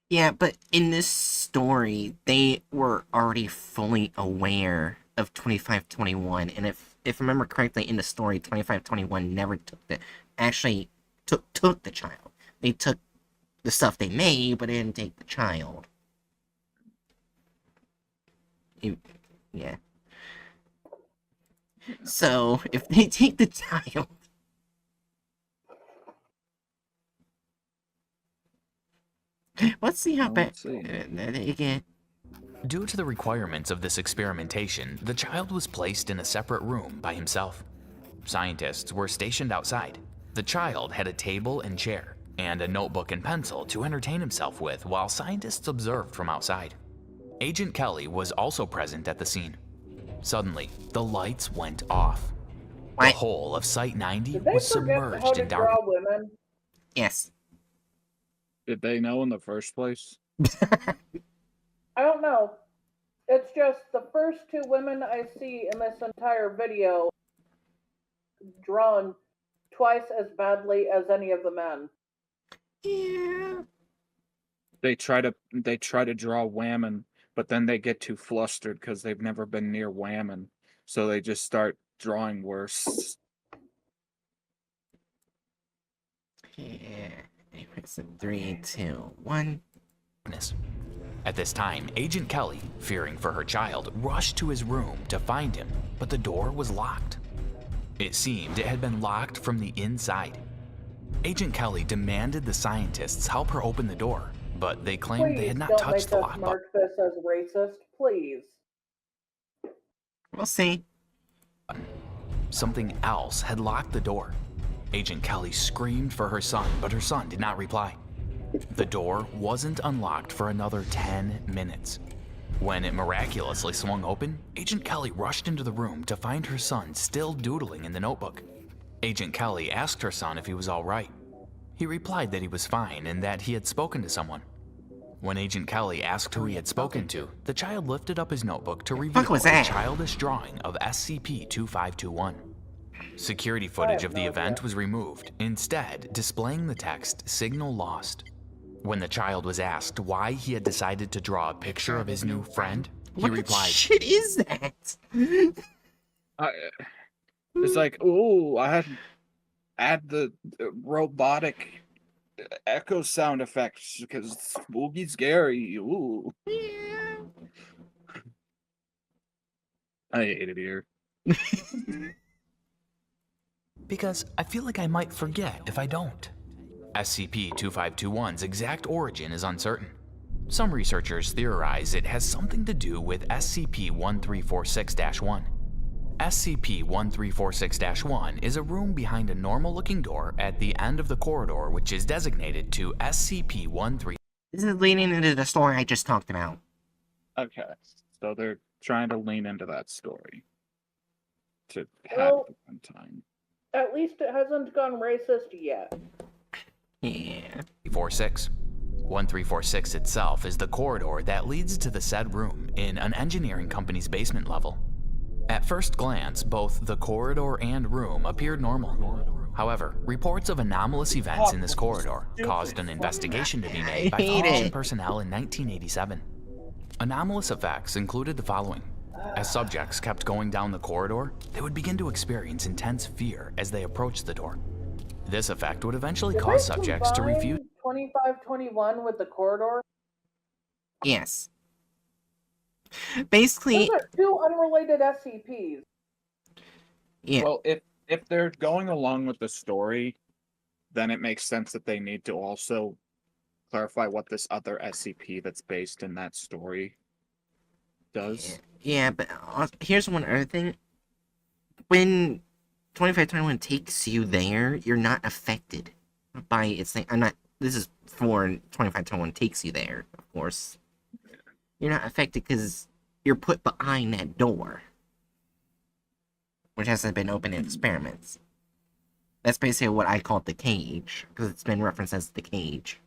Yeah, but in this story, they were already fully aware of 2521, and if I remember correctly, in the story, 2521 never took took the child. They took the stuff they made, but they didn't take the child. Yeah. So, if they take the child... Let's see how bad they get.
Due to the requirements of this experimentation, the child was placed in a separate room by himself. Scientists were stationed outside. The child had a table and chair, and a notebook and pencil to entertain himself with while scientists observed from outside. Agent Kelly was also present at the scene. Suddenly, the lights went off. The whole of Site 90
Did they
was
forget how
submerged
to
in
draw
darkness.
women?
Yes.
Did they know in the first place?
I don't know. It's just the first 2 women I see in this entire video drawn twice as badly as any of the men.
Yeah.
They try to draw Whammon, but then they get too flustered because they've never been near Whammon, so they just start drawing worse.
Yeah. It's a 3, 2, 1.
At this time, Agent Kelly, fearing for her child, rushed to his room to find him, but the door was locked. It seemed it had been locked from the inside. Agent Kelly demanded the scientists help her open the door, but they claimed they had not touched the lock button.
Mark this as racist, please.
We'll see.
Something else had locked the door. Agent Kelly screamed for her son, but her son did not reply. The door wasn't unlocked for another 10 minutes. When it miraculously swung open, Agent Kelly rushed into the room to find her son still doodling in the notebook. Agent Kelly asked her son if he was all right. He replied that he was fine and that he had spoken to someone. When Agent Kelly asked who he had spoken to, the child lifted up his notebook to reveal a childish drawing of SCP-2521. Security footage of the event was removed, instead displaying the text "Signal lost." When the child was asked why he had decided to draw a picture of his new friend, he replied,
"What shit is that?"
It's like, oh, I had add the robotic echo sound effects because it's spooky scary. Ooh.
Yeah.
I hate it here.
Because I feel like I might forget if I don't. SCP-2521's exact origin is uncertain. Some researchers theorize it has something to do with SCP-1346-1. SCP-1346-1 is a room behind a normal-looking door at the end of the corridor which is designated to SCP-13.
This is leading into the story I just talked about.
Okay, so they're trying to lean into that story to have
Well,
the one time.
At least it hasn't gone racist yet.
Yeah.
1346 itself is the corridor that leads to the said room in an engineering company's basement level. At first glance, both the corridor and room appeared normal. However, reports of anomalous events in this corridor caused an investigation to be made by Foundation personnel in 1987. Anomalous effects included the following. As subjects kept going down the corridor, they would begin to experience intense fear as they approached the door. This effect would eventually cause subjects to refuse
2521 with the corridor.
Yes. Basically,
Those are two unrelated SCPs.
Yeah.
Well, if they're going along with the story, then it makes sense that they need to also clarify what this other SCP that's based in that story does.
Yeah, but here's one other thing. When 2521 takes you there, you're not affected by its thing. This is for 2521 takes you there, of course. You're not affected because you're put behind that door, which hasn't been opened in experiments. That's basically what I call it, the cage, because it's been referenced as the cage.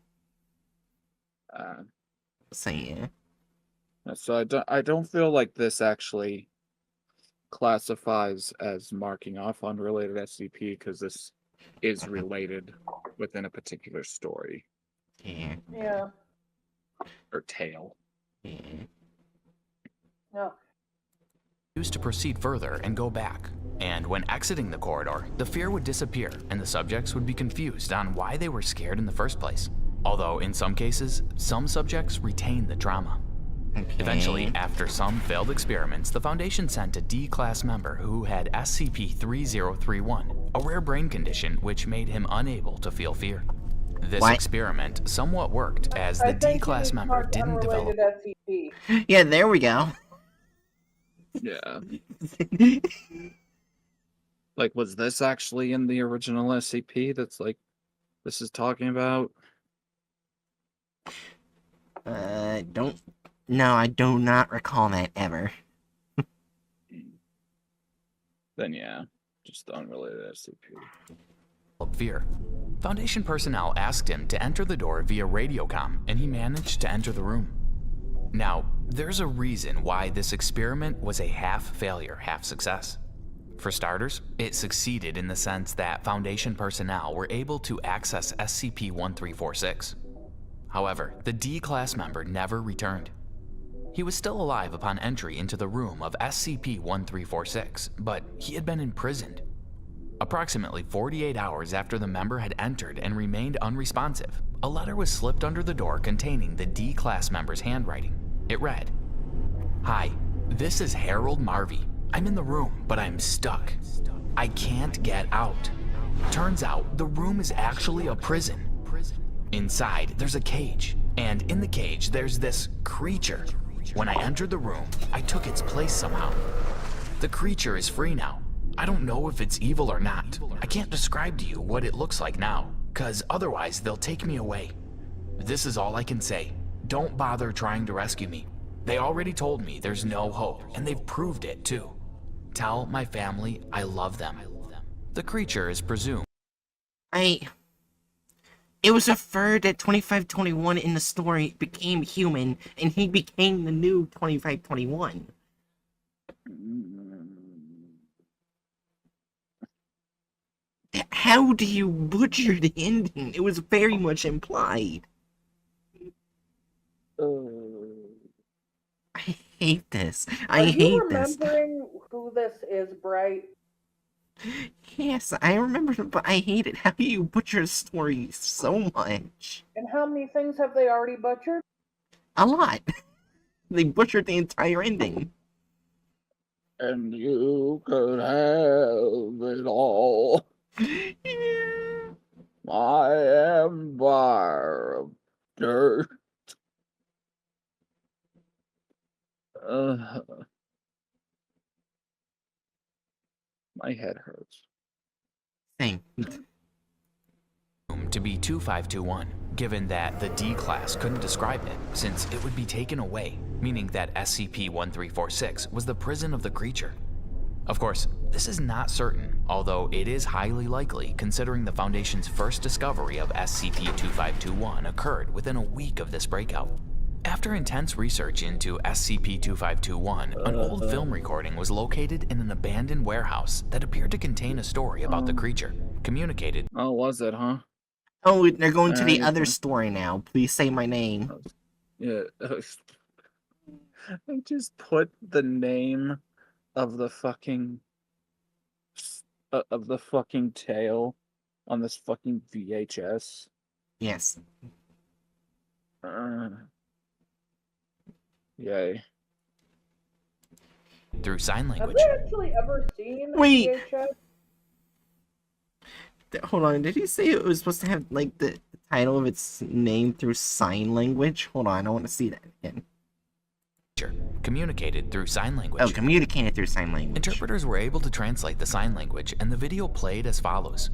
So yeah.
So I don't feel like this actually classifies as marking off unrelated SCP because this is related within a particular story.
Yeah.
Yeah.
Or tale.
Yeah.
No.
to proceed further and go back. And when exiting the corridor, the fear would disappear and the subjects would be confused on why they were scared in the first place. Although in some cases, some subjects retain the trauma.
Okay.
Eventually, after some failed experiments, the Foundation sent a D-class member who had SCP-3031, a rare brain condition which made him unable to feel fear. This experiment somewhat worked, as the D-class member didn't develop...
SCP.
Yeah, there we go.
Yeah. Like, was this actually in the original SCP that's like, this is talking about?
No, I do not recall that ever.
Then yeah, just the unrelated SCP.
Fear. Foundation personnel asked him to enter the door via radiocom, and he managed to enter the room. Now, there's a reason why this experiment was a half failure, half success. For starters, it succeeded in the sense that Foundation personnel were able to access SCP-1346. However, the D-Class member never returned. He was still alive upon entry into the room of SCP-1346, but he had been imprisoned. Approximately 48 hours after the member had entered and remained unresponsive, a letter was slipped under the door containing the D-Class member's handwriting. It read, "Hi, this is Harold Marvey. I'm in the room, but I'm stuck. I can't get out. Turns out the room is actually a prison. Inside, there's a cage, and in the cage, there's this creature. When I entered the room, I took its place somehow. The creature is free now. I don't know if it's evil or not. I can't describe to you what it looks like now, cause otherwise they'll take me away. This is all I can say. Don't bother trying to rescue me. They already told me there's no hope, and they've proved it too. Tell my family I love them." The creature is presumed.
It was inferred that 2521 in the story became human, and he became the new 2521. How do you butcher the ending? It was very much implied. I hate this. I hate this.
Are you remembering who this is, Bright?
Yes, I remember, but I hate it. How do you butcher a story so much?
And how many things have they already butchered?
A lot. They butchered the entire ending.
And you could have it all. My empire of dirt. My head hurts.
Same.
To be 2521, given that the D-Class couldn't describe it, since it would be taken away, meaning that SCP-1346 was the prison of the creature. Of course, this is not certain, although it is highly likely considering the Foundation's first discovery of SCP-2521 occurred within a week of this breakout. After intense research into SCP-2521, an old film recording was located in an abandoned warehouse that appeared to contain a story about the creature, communicated.
Oh, was it, huh?
Oh, they're going to the other story now. Please say my name.
Yeah. I just put the name of the fucking tale on this fucking VHS.
Yes.
Yay.
Through sign
Have
language.
they actually ever seen a
Wait.
VHS?
Hold on, did he say it was supposed to have, like, the title of its name through sign language? Hold on, I want to see that again.
Communicated through sign language.
Oh, communicated through sign language.
Interpreters were able to translate the sign language, and the video played as follows.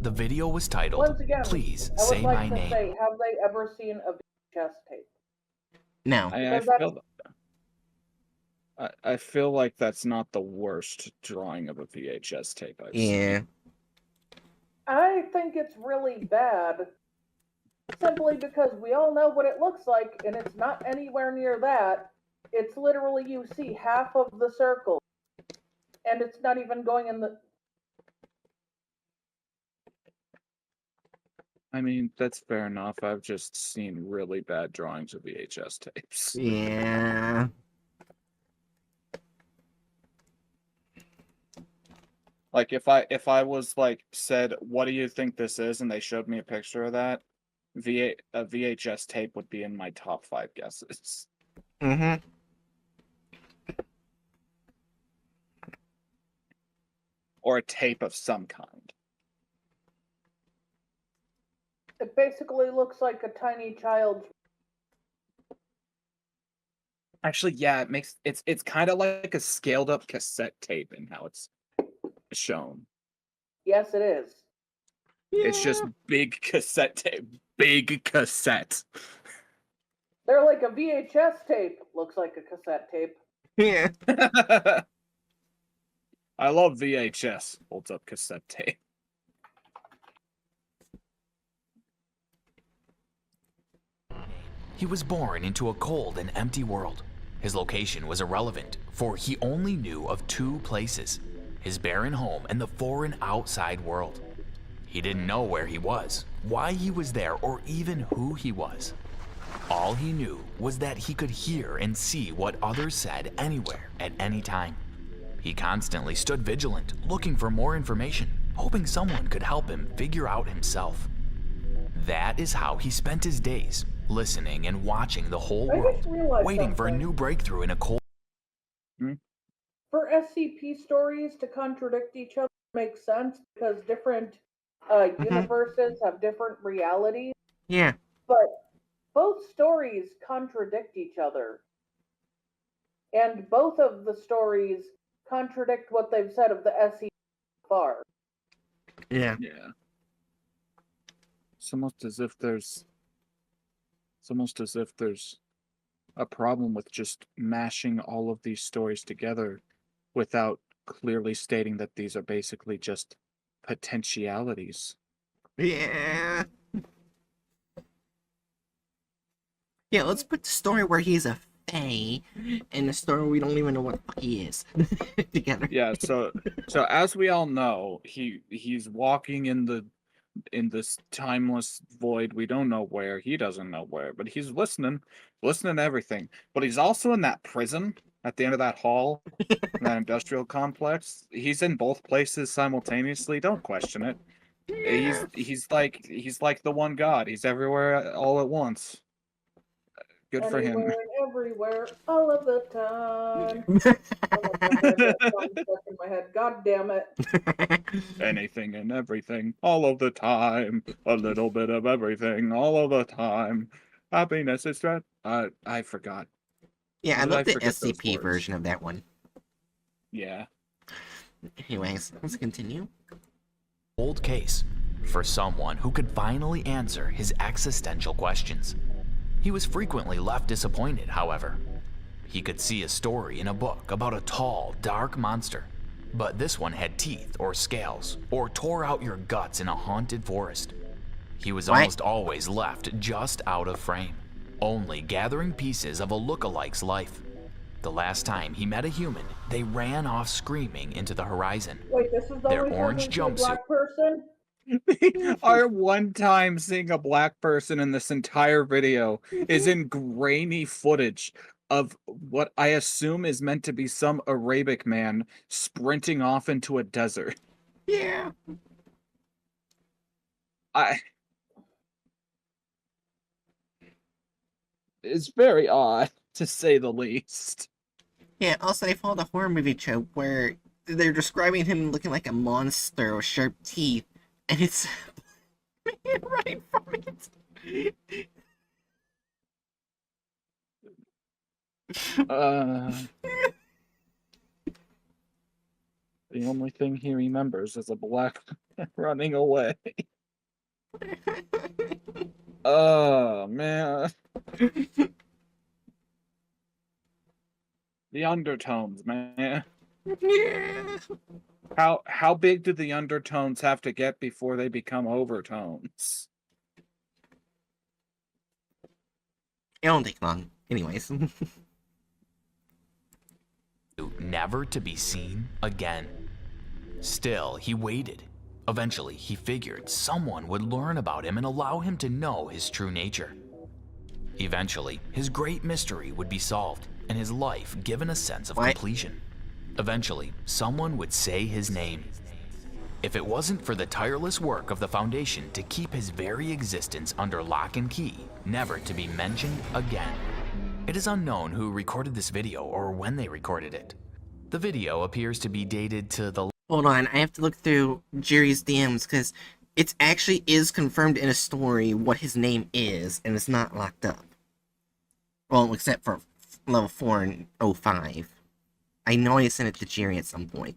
The video was titled,
Once again,
"Please
I would
Say
like
My
to
Name."
say, have they ever seen a VHS tape?
No.
I feel like that's not the worst drawing of a VHS tape I've seen.
Yeah.
I think it's really bad, simply because we all know what it looks like, and it's not anywhere near that. It's literally, you see half of the circle, and it's not even going in the...
I mean, that's fair enough. I've just seen really bad drawings of VHS tapes.
Yeah.
Like if I was like said, "What do you think this is?" and they showed me a picture of that, a VHS tape would be in my top 5 guesses.
Mm-hmm.
Or a tape of some kind.
It basically looks like a tiny child's...
Actually, yeah, it's kind of like a scaled up cassette tape in how it's shown.
Yes, it is.
It's just big cassette tape. Big cassette.
They're like a VHS tape. Looks like a cassette tape.
Yeah.
I love VHS. Holds up cassette tape.
He was born into a cold and empty world. His location was irrelevant, for he only knew of 2 places: his barren home, and the foreign outside world. He didn't know where he was, why he was there, or even who he was. All he knew was that he could hear and see what others said anywhere at any time. He constantly stood vigilant, looking for more information, hoping someone could help him figure out himself. That is how he spent his days, listening and watching the whole
I
world,
just realized
waiting for a
something.
new breakthrough in a cold.
For SCP stories to contradict each other makes sense because different universes have different realities,
Yeah.
but both stories contradict each other. And both of the stories contradict what they've said of the SCP so far.
Yeah.
Yeah. It's almost as if there's a problem with just mashing all of these stories together without clearly stating that these are basically just potentialities.
Yeah. Yeah, let's put the story where he's a fae and the story where we don't even know what the fuck he is together.
Yeah, so as we all know, he's walking in this timeless void. We don't know where. He doesn't know where, but he's listening to everything. But he's also in that prison at the end of that hall, that industrial complex. He's in both places simultaneously. Don't question it. He's like the one God. He's everywhere all at once. Good for him.
Anywhere and everywhere, all of the time. Oh my god, that song stuck in my head. God damn it.
Anything and everything, all of the time. A little bit of everything, all of the time. Happiness is stress. I forgot.
Yeah, I
How did
love the
forget those
SCP
words?
version of that one.
Yeah.
Anyways, let's continue.
Cold case for someone who could finally answer his existential questions. He was frequently left disappointed, however. He could see a story in a book about a tall, dark monster, but this one had teeth or scales, or tore out your guts in a haunted forest. He was almost always left just out of frame, only gathering pieces of a lookalike's life. The last time he met a human, they ran off screaming into the horizon.
Wait, this is the
Their
only time
orange
we see a
jumpsuit.
black person?
Our one time seeing a black person in this entire video is in grainy footage of what I assume is meant to be some Arabic man sprinting off into a desert.
Yeah.
It's very odd, to say the least.
Yeah, also they followed a horror movie trope where they're describing him looking like a monster with sharp teeth, and it's right from it.
The only thing he remembers is a black man running away. Oh, man. The undertones, man.
Yeah.
How big do the undertones have to get before they become overtones?
It won't take long. Anyways.
Never to be seen again. Still, he waited. Eventually, he figured someone would learn about him and allow him to know his true nature. Eventually, his great mystery would be solved and his life given a sense of completion. Eventually, someone would say his name. If it wasn't for the tireless work of the Foundation to keep his very existence under lock and key, never to be mentioned again. It is unknown who recorded this video or when they recorded it. The video appears to be dated to the...
Hold on, I have to look through Jerry's DMs because it actually is confirmed in a story what his name is, and it's not locked up. Well, except for level 4 and 05. I know I sent it to Jerry at some point.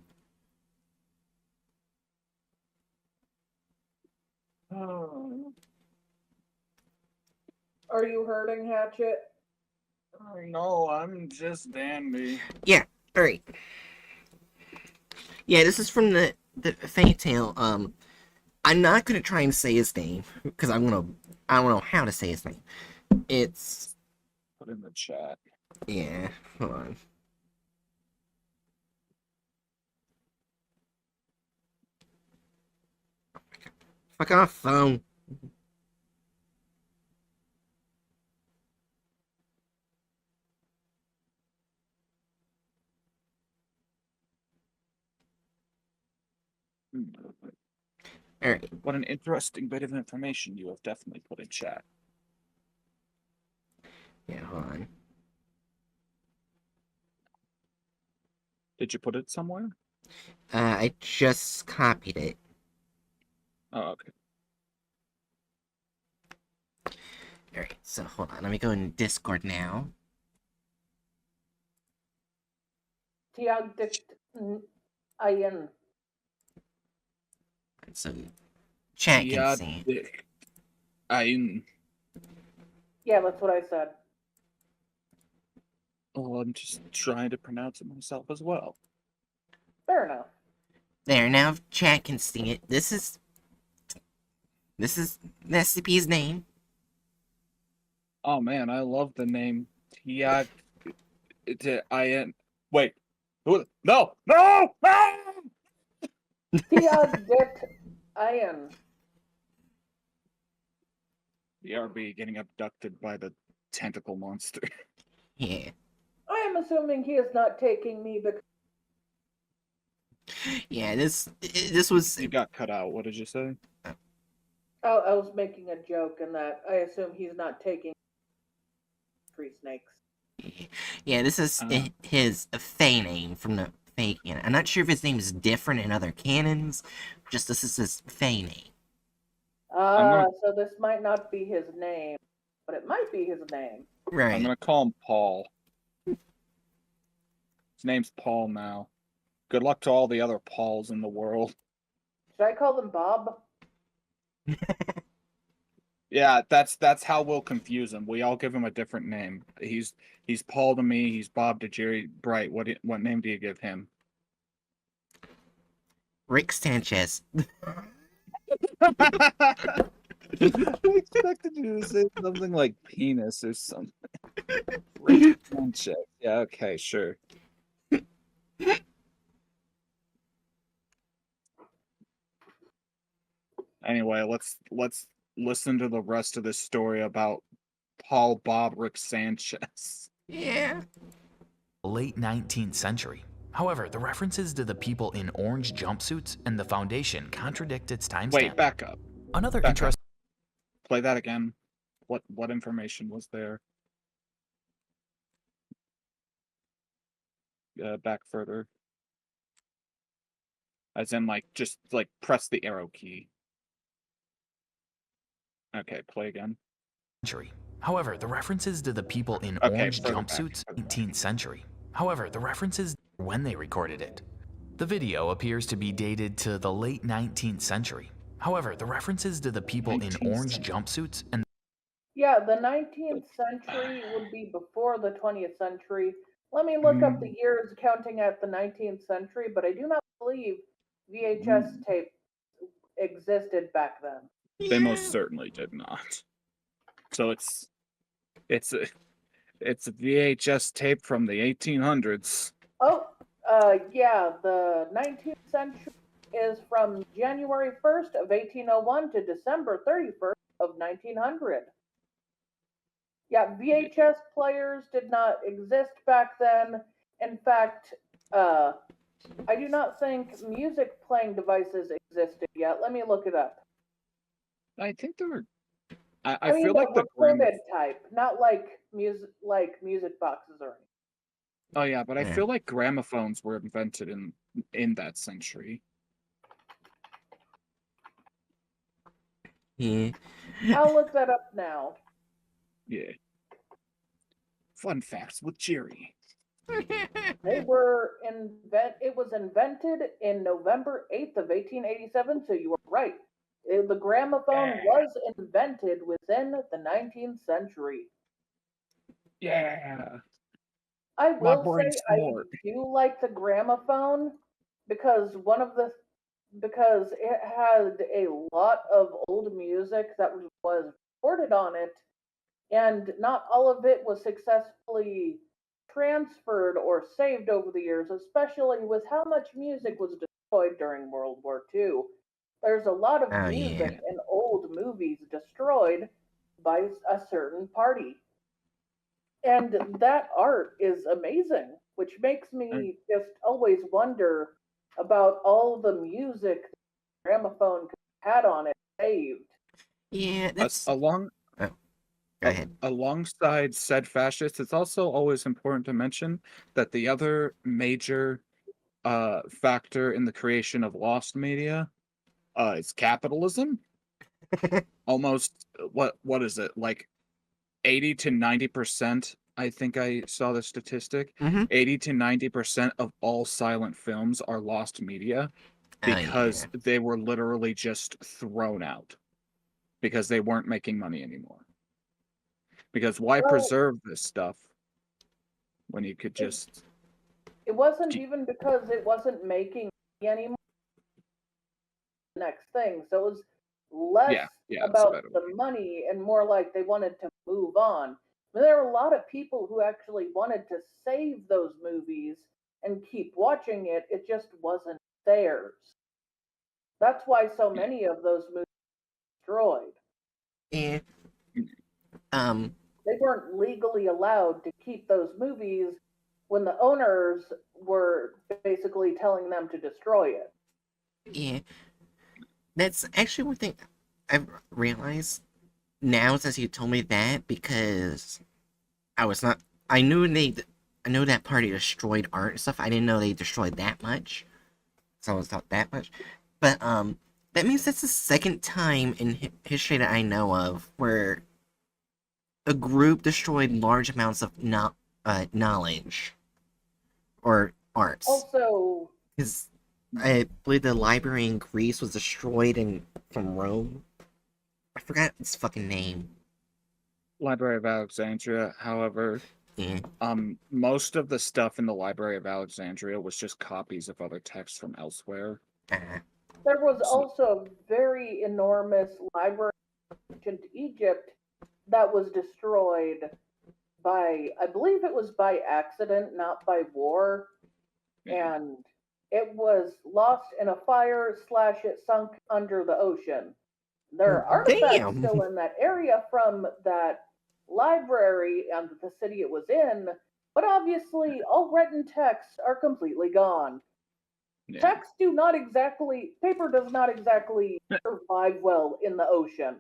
Are you hurting, Hatchet?
No, I'm just dandy.
Yeah, alright. Yeah, this is from the Fate Tale. I'm not gonna try and say his name, because I don't know how to say his name. It's...
Put in the chat.
Yeah, hold on. Fuck off, phone. Alright.
What an interesting bit of information you have definitely put in chat.
Yeah, hold on.
Did you put it somewhere?
I just copied it.
Oh, okay.
Alright, so hold on. Let me go in Discord now.
T-A-G-D-I-N.
So, chat can see.
Yeah, that's what I said.
Well, I'm just trying to pronounce it myself as well.
Fair enough.
There, now chat can see it. This is the SCP's name.
Oh man, I love the name T-I-N. Wait. No! No! No!
T-A-G-D-I-N.
The RB getting abducted by the tentacle monster.
Yeah.
I am assuming he is not taking me because
Yeah, this was...
You got cut out. What did you say?
I was making a joke in that I assume he's not taking tree snakes.
Yeah, this is his Fae name from the Fae canon. I'm not sure if his name is different in other canons. Just this is his Fae name.
So this might not be his name, but it might be his name.
Right.
I'm gonna call him Paul. His name's Paul now. Good luck to all the other Pauls in the world.
Should I call him Bob?
Yeah, that's how we'll confuse him. We all give him a different name. He's Paul to me. He's Bob to Jerry Bright. What name do you give him?
Rick Sanchez.
I expected you to say something like penis or something. Rick Sanchez. Yeah. Okay. Sure. Anyway, let's listen to the rest of this story about Paul Bob Rick Sanchez.
Yeah.
Late 19th century. However, the references to the people in orange jumpsuits and the Foundation contradict its timestamp.
Wait, back up.
Another
Back
interesting.
Play that again. What information was there? Back further. As in, like, just like press the arrow key. Okay, play again.
However, the references to the people in
Okay,
orange
further back,
jumpsuits,
further back.
18th century. However, the references when they recorded it. The video appears to be dated to the late 19th century. However, the references to the people in
19th
orange
century.
jumpsuits and
Yeah, the 19th century would be before the 20th century. Let me look up the years counting at the 19th century, but I do not believe VHS tape existed back then.
They most certainly did not. So it's a VHS tape from the 1800s.
Oh, yeah, the 19th century is from January 1st of 1801 to December 31st of 1900. Yeah, VHS players did not exist back then. In fact, I do not think music playing devices existed yet. Let me look it up.
I think there were.
I mean,
feel like the
recorded type, not like music boxes or anything.
Oh yeah, but I
Yeah.
feel like gramophones were invented in that century.
Yeah.
I'll look that up now.
Yeah. Fun facts with Jerry.
They were it was invented in November 8th of 1887, so you were right. The gramophone was invented within the 19th century.
Yeah.
I
My
will
brain's
say I
smart.
do like the gramophone because because it had a lot of old music that was recorded on it, and not all of it was successfully transferred or saved over the years, especially with how much music was destroyed during World War II. There's a lot of
Oh,
music
yeah.
and old movies destroyed by a certain party. And that art is amazing, which makes
And
me just always wonder about all the music the gramophone had on it saved.
Yeah, that's...
along
Oh, go ahead.
alongside said fascists, it's also always important to mention that the other major factor in the creation of lost media is capitalism. Almost what is it, like 80 to 90%? I think I saw the statistic.
Mm-hmm.
80 to 90% of all silent films are lost media
Oh,
because
yeah.
they were literally just thrown out because they weren't making money anymore. Because why
Well,
preserve this stuff when you could
it,
just...
it wasn't even because it wasn't making money anymore. The next thing, so it was less
Yeah, that's a
about
better
the
way.
money and more like they wanted to move on. But there are a lot of people who actually wanted to save those movies and keep watching it. It just wasn't theirs. That's why so
Yeah.
many of those movies were destroyed.
Yeah.
Mm.
They weren't legally allowed to keep those movies when the owners were basically telling them to destroy it.
Yeah. That's actually one thing I've realized now since you told me that, because I was not... I knew that party destroyed art and stuff. I didn't know they destroyed that much. So I was thought that much. But, that means that's the second time in history that I know of where a group destroyed large amounts of knowledge or arts.
Also,
Because I believe the library in Greece was destroyed from Rome. I forgot its fucking name.
Library of Alexandria, however,
Yeah.
most of the stuff in the Library of Alexandria was just copies of other texts from elsewhere.
there was
So,
also a very enormous library in ancient Egypt that was destroyed by, I believe it was by accident, not by war.
yeah.
And it was lost in a fire / it sunk under the ocean. There are artifacts still
Damn!
in that area from that library and the city it was in, but obviously all written texts are completely gone.
Yeah.
Texts paper does not exactly survive well in the ocean.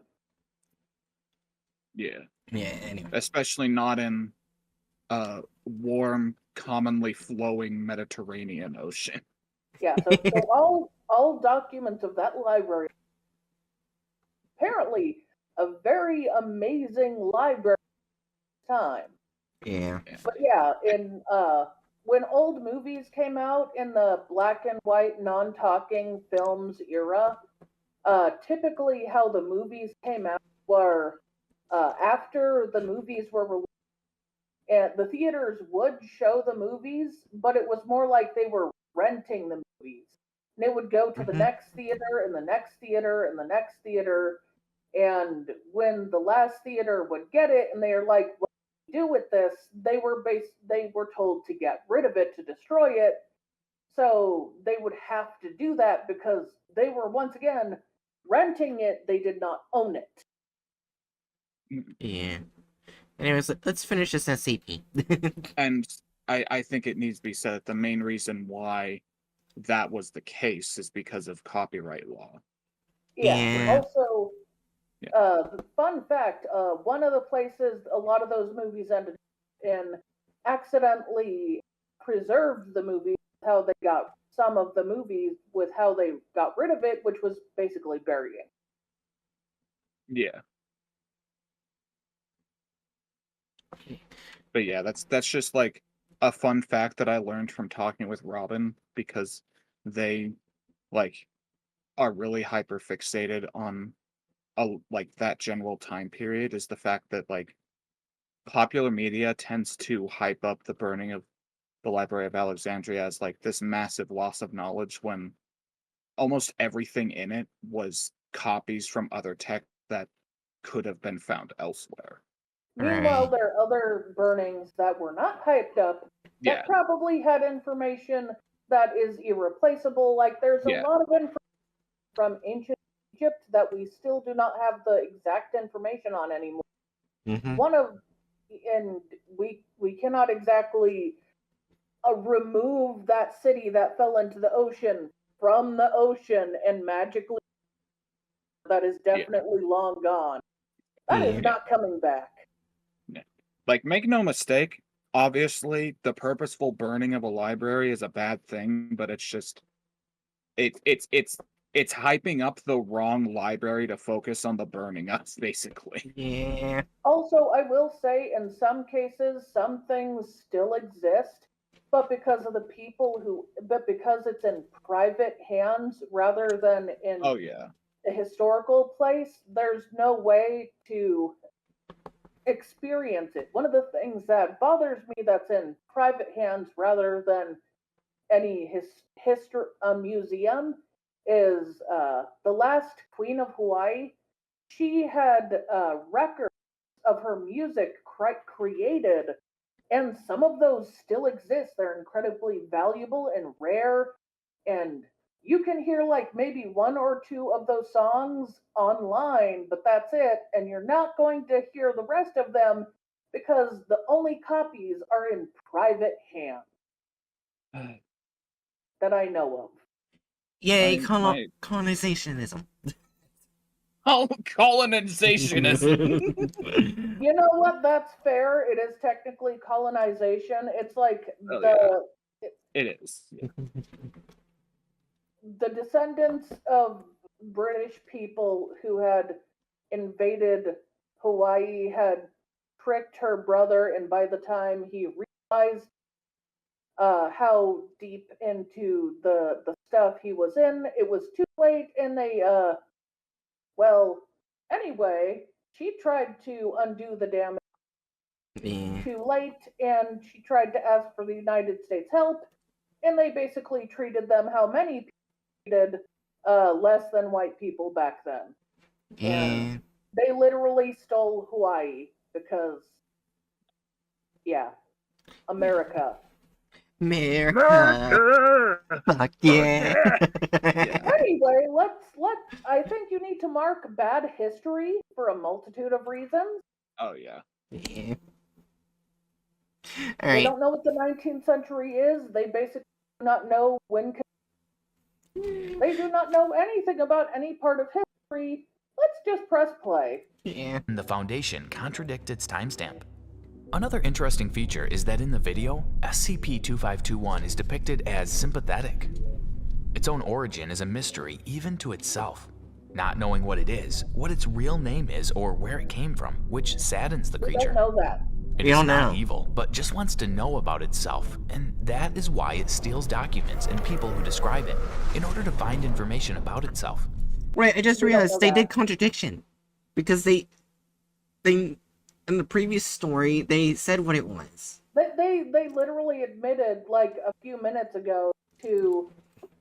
Yeah.
Yeah, anyway.
Especially not in warm, commonly flowing Mediterranean Ocean.
Yeah, so all documents of that library, apparently a very amazing library at the time.
Yeah.
But yeah, in when old movies came out in the black and white non-talking films era, typically how the movies came out were after the movies were released, and the theaters would show the movies, but it was more like they were renting the movies. And it would go to the
Mm-hmm.
next theater and the next theater and the next theater. And when the last theater would get it and they're like, what do we do with this? They were told to get rid of it, to destroy it. So they would have to do that because they were once again renting it, they did not own it.
Yeah. Anyways, let's finish this SCP.
And I think it needs to be said that the main reason why that was the case is because of copyright law.
Yeah.
Yeah.
Also, fun fact, one of the places a lot of those movies ended in accidentally preserved the movie, how they got some of the movies with how they got rid of it, which was basically burying.
Yeah. But yeah, that's just like a fun fact that I learned from talking with Robin, because they like are really hyper fixated on like that general time period, is the fact that like popular media tends to hype up the burning of the Library of Alexandria as like this massive loss of knowledge, when almost everything in it was copies from other tech that could have been found elsewhere.
Meanwhile,
Right.
there are other burnings that were not hyped up
Yeah.
that probably had information that is irreplaceable. Like there's a
Yeah.
lot of information from ancient Egypt that we still do not have the exact information on anymore. One of, and we cannot exactly remove that city that fell into the ocean from the ocean and magically, that is definitely long gone. That is not coming back.
Like, make no mistake, obviously the purposeful burning of a library is a bad thing, but it's just it's hyping up the wrong library to focus on the burning us, basically.
Yeah.
Also, I will say in some cases some things still exist, but because it's in private hands rather than in
Oh yeah.
a historical place, there's no way to experience it. One of the things that bothers me that's in private hands rather than any museum is the last queen of Hawaii. She had records of her music created, and some of those still exist. They're incredibly valuable and rare, and you can hear like maybe one or two of those songs online, but that's it. And you're not going to hear the rest of them because the only copies are in private hands that I know of.
Yay,
My
colonizationism.
Oh, colonizationism.
You know what? That's fair. It is technically colonization. It's like
It is. Yeah.
The descendants of British people who had invaded Hawaii had tricked her brother, and by the time he realized how deep into the stuff he was in, it was too late, and they anyway, she tried to undo the damage too late, and she tried to ask for the United States help, and they basically treated them how many people treated less than white people back then. And they literally stole Hawaii because, America.
Fuck yeah.
Anyway, I think you need to mark bad history for a multitude of reasons.
Oh yeah.
All
They
right.
don't know what the 19th century is. They basically do not know when. They do not know anything about any part of history. Let's just press play.
The foundation contradict its timestamp. Another interesting feature is that in the video, SCP-2521 is depicted as sympathetic. Its own origin is a mystery even to itself, not knowing what it is, what its real name is, or where it came from, which saddens the creature.
We don't know that.
It is not evil, but just wants to know about itself, and that is why it steals documents and people who describe it, in order to find information about itself.
Right, I just realized they did contradiction. Because they in the previous story, they said what it was.
They literally admitted, like, a few minutes ago to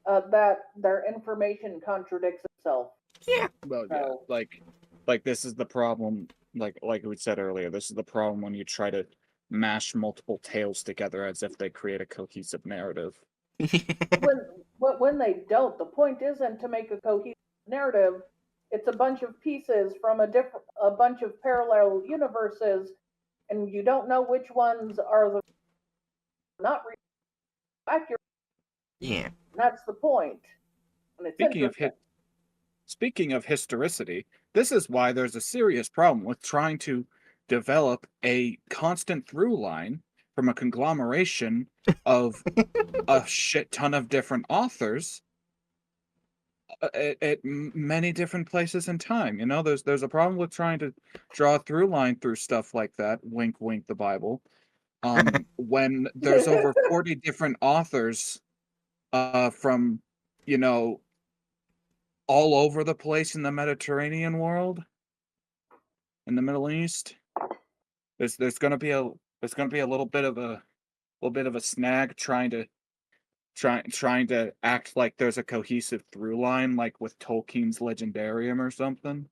that their information contradicts itself.
Yeah.
Well, yeah, like this is the problem. Like we said earlier, this is the problem when you try to mash multiple tales together as if they create a cohesive narrative.
when they don't, the point isn't to make a cohesive narrative. It's a bunch of pieces from a bunch of parallel universes, and you don't know which ones are the not accurate.
Yeah.
That's the point. And it's
Speaking of historicity, this is why there's a serious problem with trying to develop a constant through line from a conglomeration of a shit ton of different authors at many different places in time. You know, there's a problem with trying to draw a through line through stuff like that. Wink, wink, the Bible. When there's over 40 different authors from, you know, all over the place in the Mediterranean world, in the Middle East, there's going to be a little bit of a snag trying to act like there's a cohesive through line, like with Tolkien's Legendarium or something.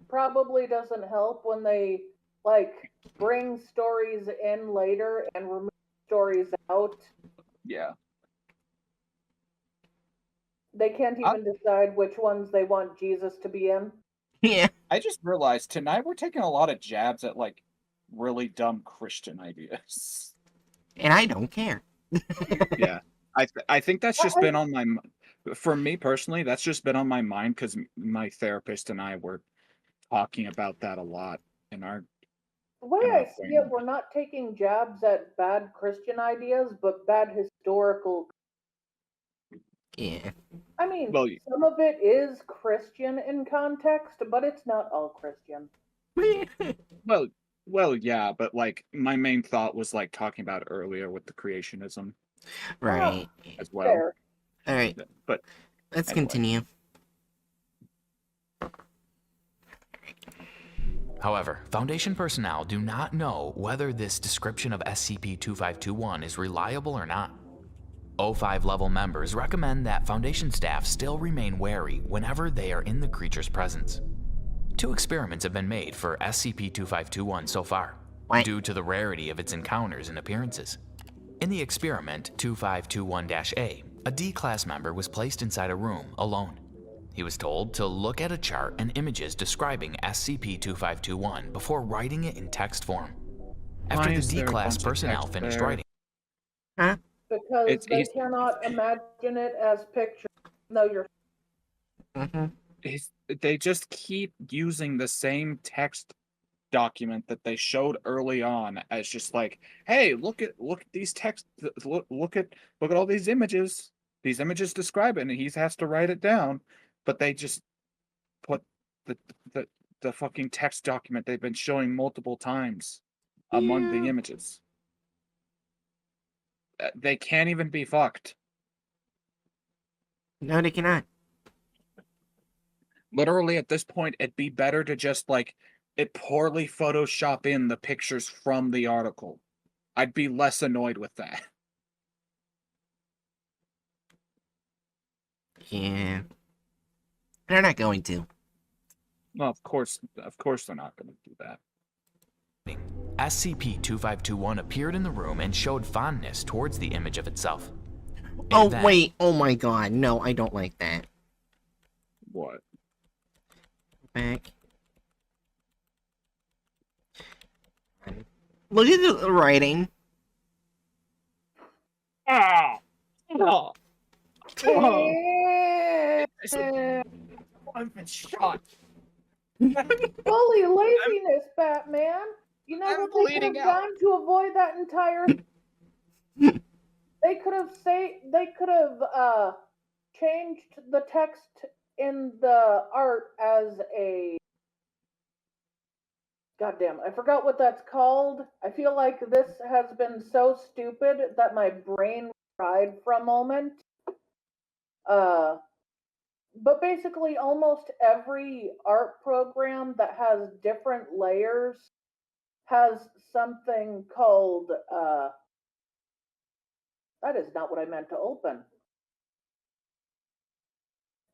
Probably doesn't help when they like bring stories in later and remove stories out.
Yeah.
They can't even decide which ones they want Jesus to be in.
Yeah.
I just realized tonight we're taking a lot of jabs at like really dumb Christian ideas.
And I don't care.
Yeah. I think that's just been on my for me personally, that's just been on my mind because my therapist and I were talking about that a lot in our
The way I see it, we're not taking jabs at bad Christian ideas, but bad historical.
Yeah.
I mean,
Well,
some of it is Christian in context, but it's not all Christian.
well, yeah, but like my main thought was like talking about earlier with the creationism
Right.
as well.
Fair.
All right.
But
Let's
anyway.
continue.
However, Foundation personnel do not know whether this description of SCP-2521 is reliable or not. O5 level members recommend that Foundation staff still remain wary whenever they are in the creature's presence. 2 experiments have been made for SCP-2521 so far, due to the rarity of its encounters and appearances. In the experiment 2521-A, a D-class member was placed inside a room alone. He was told to look at a chart and images describing SCP-2521 before writing it in text form. After the D-class personnel finished writing,
Huh?
Because they cannot imagine it as pictures. No, you're.
They just keep using the same text document that they showed early on as just like, hey, look at these text, look at all these images. These images describe it, and he has to write it down. But they just put the fucking text document they've been showing multiple times among the images. They can't even be fucked.
No, they cannot.
Literally, at this point, it'd be better to just like it poorly Photoshop in the pictures from the article. I'd be less annoyed with that.
Yeah. They're not going to.
Well, of course they're not going to do that.
SCP-2521 appeared in the room and showed fondness towards the image of itself.
Oh, wait. Oh my god. No, I don't like that.
What?
Back. Look at the writing.
Ah! No! I've been shot.
Fully laziness, Batman. You know
I'm
what they could have
bleeding out.
done to avoid that entire. They could have changed the text in the art as a. Goddamn, I forgot what that's called. I feel like this has been so stupid that my brain fried for a moment. But basically, almost every art program that has different layers has something called, that is not what I meant to open.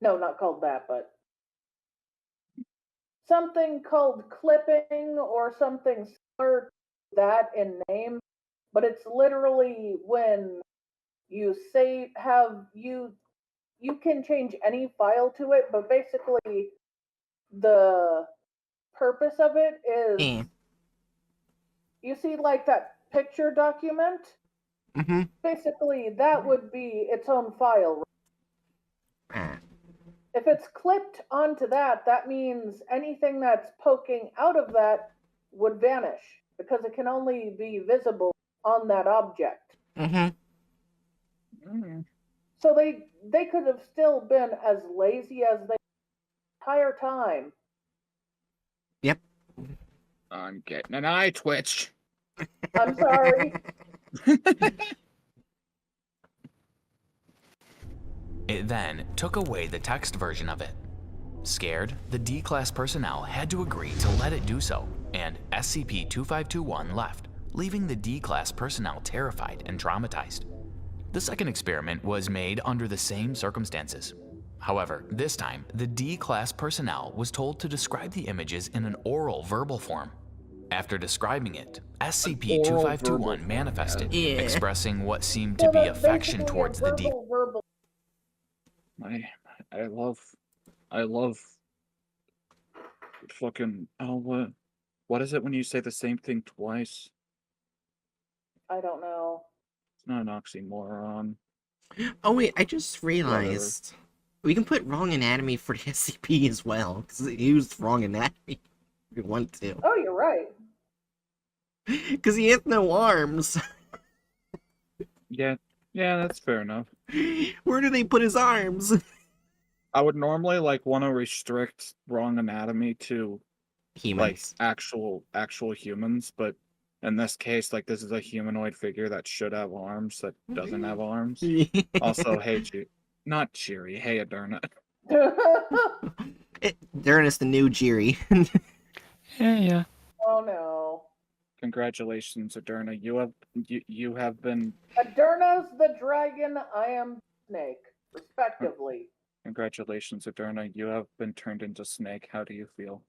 No, not called that, but something called clipping or something similar to that in name. But it's literally when you save, you can change any file to it, but basically the purpose of it is, you see like that picture document? Basically, that would be its own file. If it's clipped onto that, that means anything that's poking out of that would vanish, because it can only be visible on that object. So they could have still been as lazy as they the entire time.
Yep.
I'm getting an eye twitch.
I'm sorry.
It then took away the text version of it. Scared, the D-Class personnel had to agree to let it do so, and SCP-2521 left, leaving the D-Class personnel terrified and traumatized. The second experiment was made under the same circumstances. However, this time, the D-Class personnel was told to describe the images in an oral verbal form. After describing it, SCP-2521 manifested, expressing what seemed to be affection towards the D.
I love fucking what is it when you say the same thing twice?
I don't know.
It's not an oxymoron.
Oh wait, I just
Whatever.
realized we can put wrong anatomy for the SCP as well, because it used wrong anatomy if we want to.
Oh, you're right.
Because he has no arms.
Yeah, that's fair enough.
Where do they put his arms?
I would normally want to restrict wrong anatomy to
Humans.
actual humans, but in this case, this is a humanoid figure that should have arms that doesn't have arms. Also, hey, not Cheery. Hey, Aderna.
Darren the new Jiri.
Yeah.
Oh no.
Congratulations, Aderna. You have been.
Aderna's the dragon, I am snake, respectively.
Congratulations, Aderna. You have been turned into Snake. How do you feel?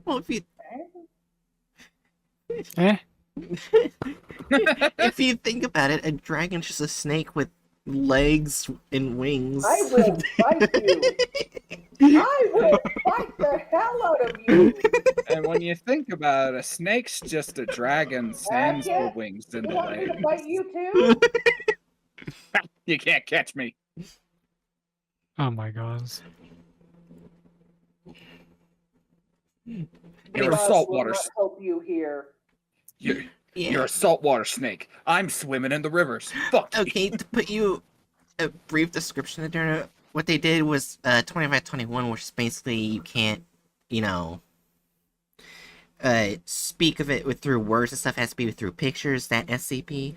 Well, if you
Eh?
if you think about it, a dragon's just a snake with legs and wings.
I will fight you. I will fight the hell out of you.
And when you think about it, a snake's just a dragon sans the
Jacket,
wings
You
and the
want me to
legs.
fight you too?
You can't catch me.
Oh my god.
You're a
God
saltwater.
will not help you here.
You're a saltwater snake. I'm swimming in the rivers. Fuck you.
Okay, to put you a brief description of Derna, what they did was 2521, which is basically you can't, speak of it through words and stuff. It has to be through pictures. That SCP.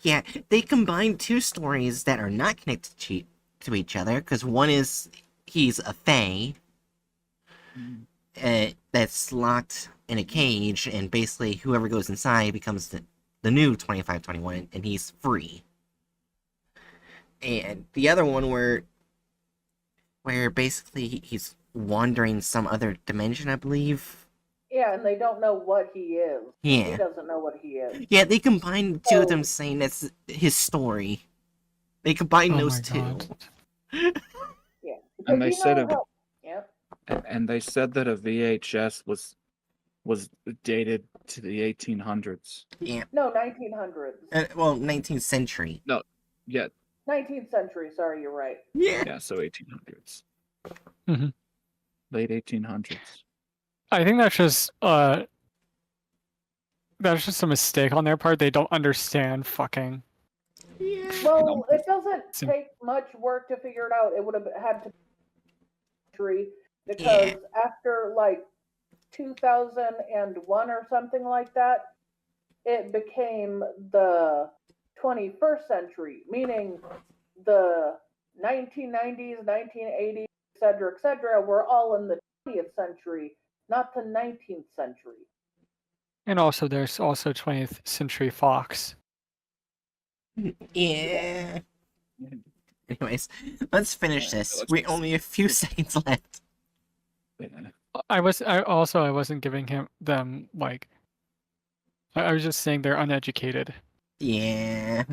Yeah, they combined two stories that are not connected to each other, because one is he's a fae that's locked in a cage, and basically whoever goes inside becomes the new 2521, and he's free. And the other one where basically he's wandering some other dimension, I believe.
Yeah, and they don't know what he is. He
Yeah.
doesn't know what he is.
Yeah, they combined the two of them saying that's his story. They combined those two.
Yeah.
And they said
Yep.
they said that a VHS was dated to the 1800s.
Yeah.
No, 1900s.
Well, 19th century.
No, yeah,
19th century, sorry, you're right.
Yeah.
so 1800s.
Mhm.
Late 1800s.
I think that's just a mistake on their part. They don't understand fucking.
Yeah.
Well, it doesn't take much work to figure it out. It would have had to be because after 2001 or something like that, it became the 21st century, meaning the 1990s, 1980s, etc., were all in the 20th century, not the 19th century.
And also, there's also 20th Century Fox.
Yeah. Anyways, let's finish this. We only a few seconds left.
I wasn't giving them I was just saying they're uneducated.
Yeah.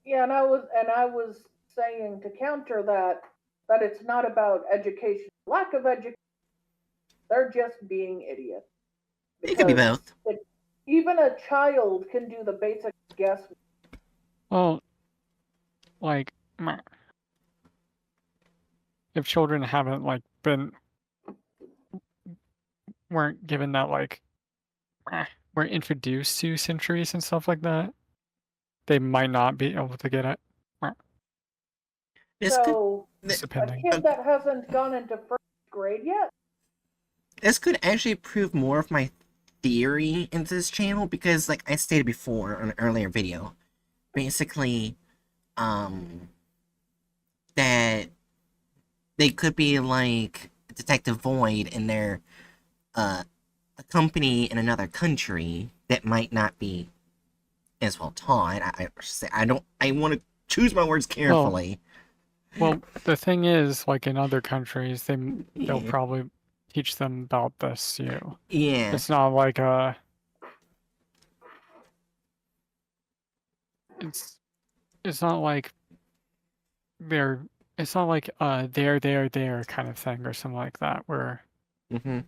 Yeah, and I was saying to counter that it's not about education, lack of education. They're just being idiots.
It could be both.
Even a child can do the basic guess.
Well, if children haven't weren't given that weren't introduced to centuries and stuff like that, they might not be able to get it.
So a
Depending.
kid that hasn't gone into first grade yet.
This could actually prove more of my theory into this channel, because like I stated before on an earlier video, basically that they could be like Detective Void and they're a company in another country that might not be as well taught. I want to choose my words carefully.
Well, the thing is, in other countries, they'll probably teach them about this too.
Yeah.
It's not like it's not like they're
it's not like there kind of thing or something like that, where
Mm-hmm.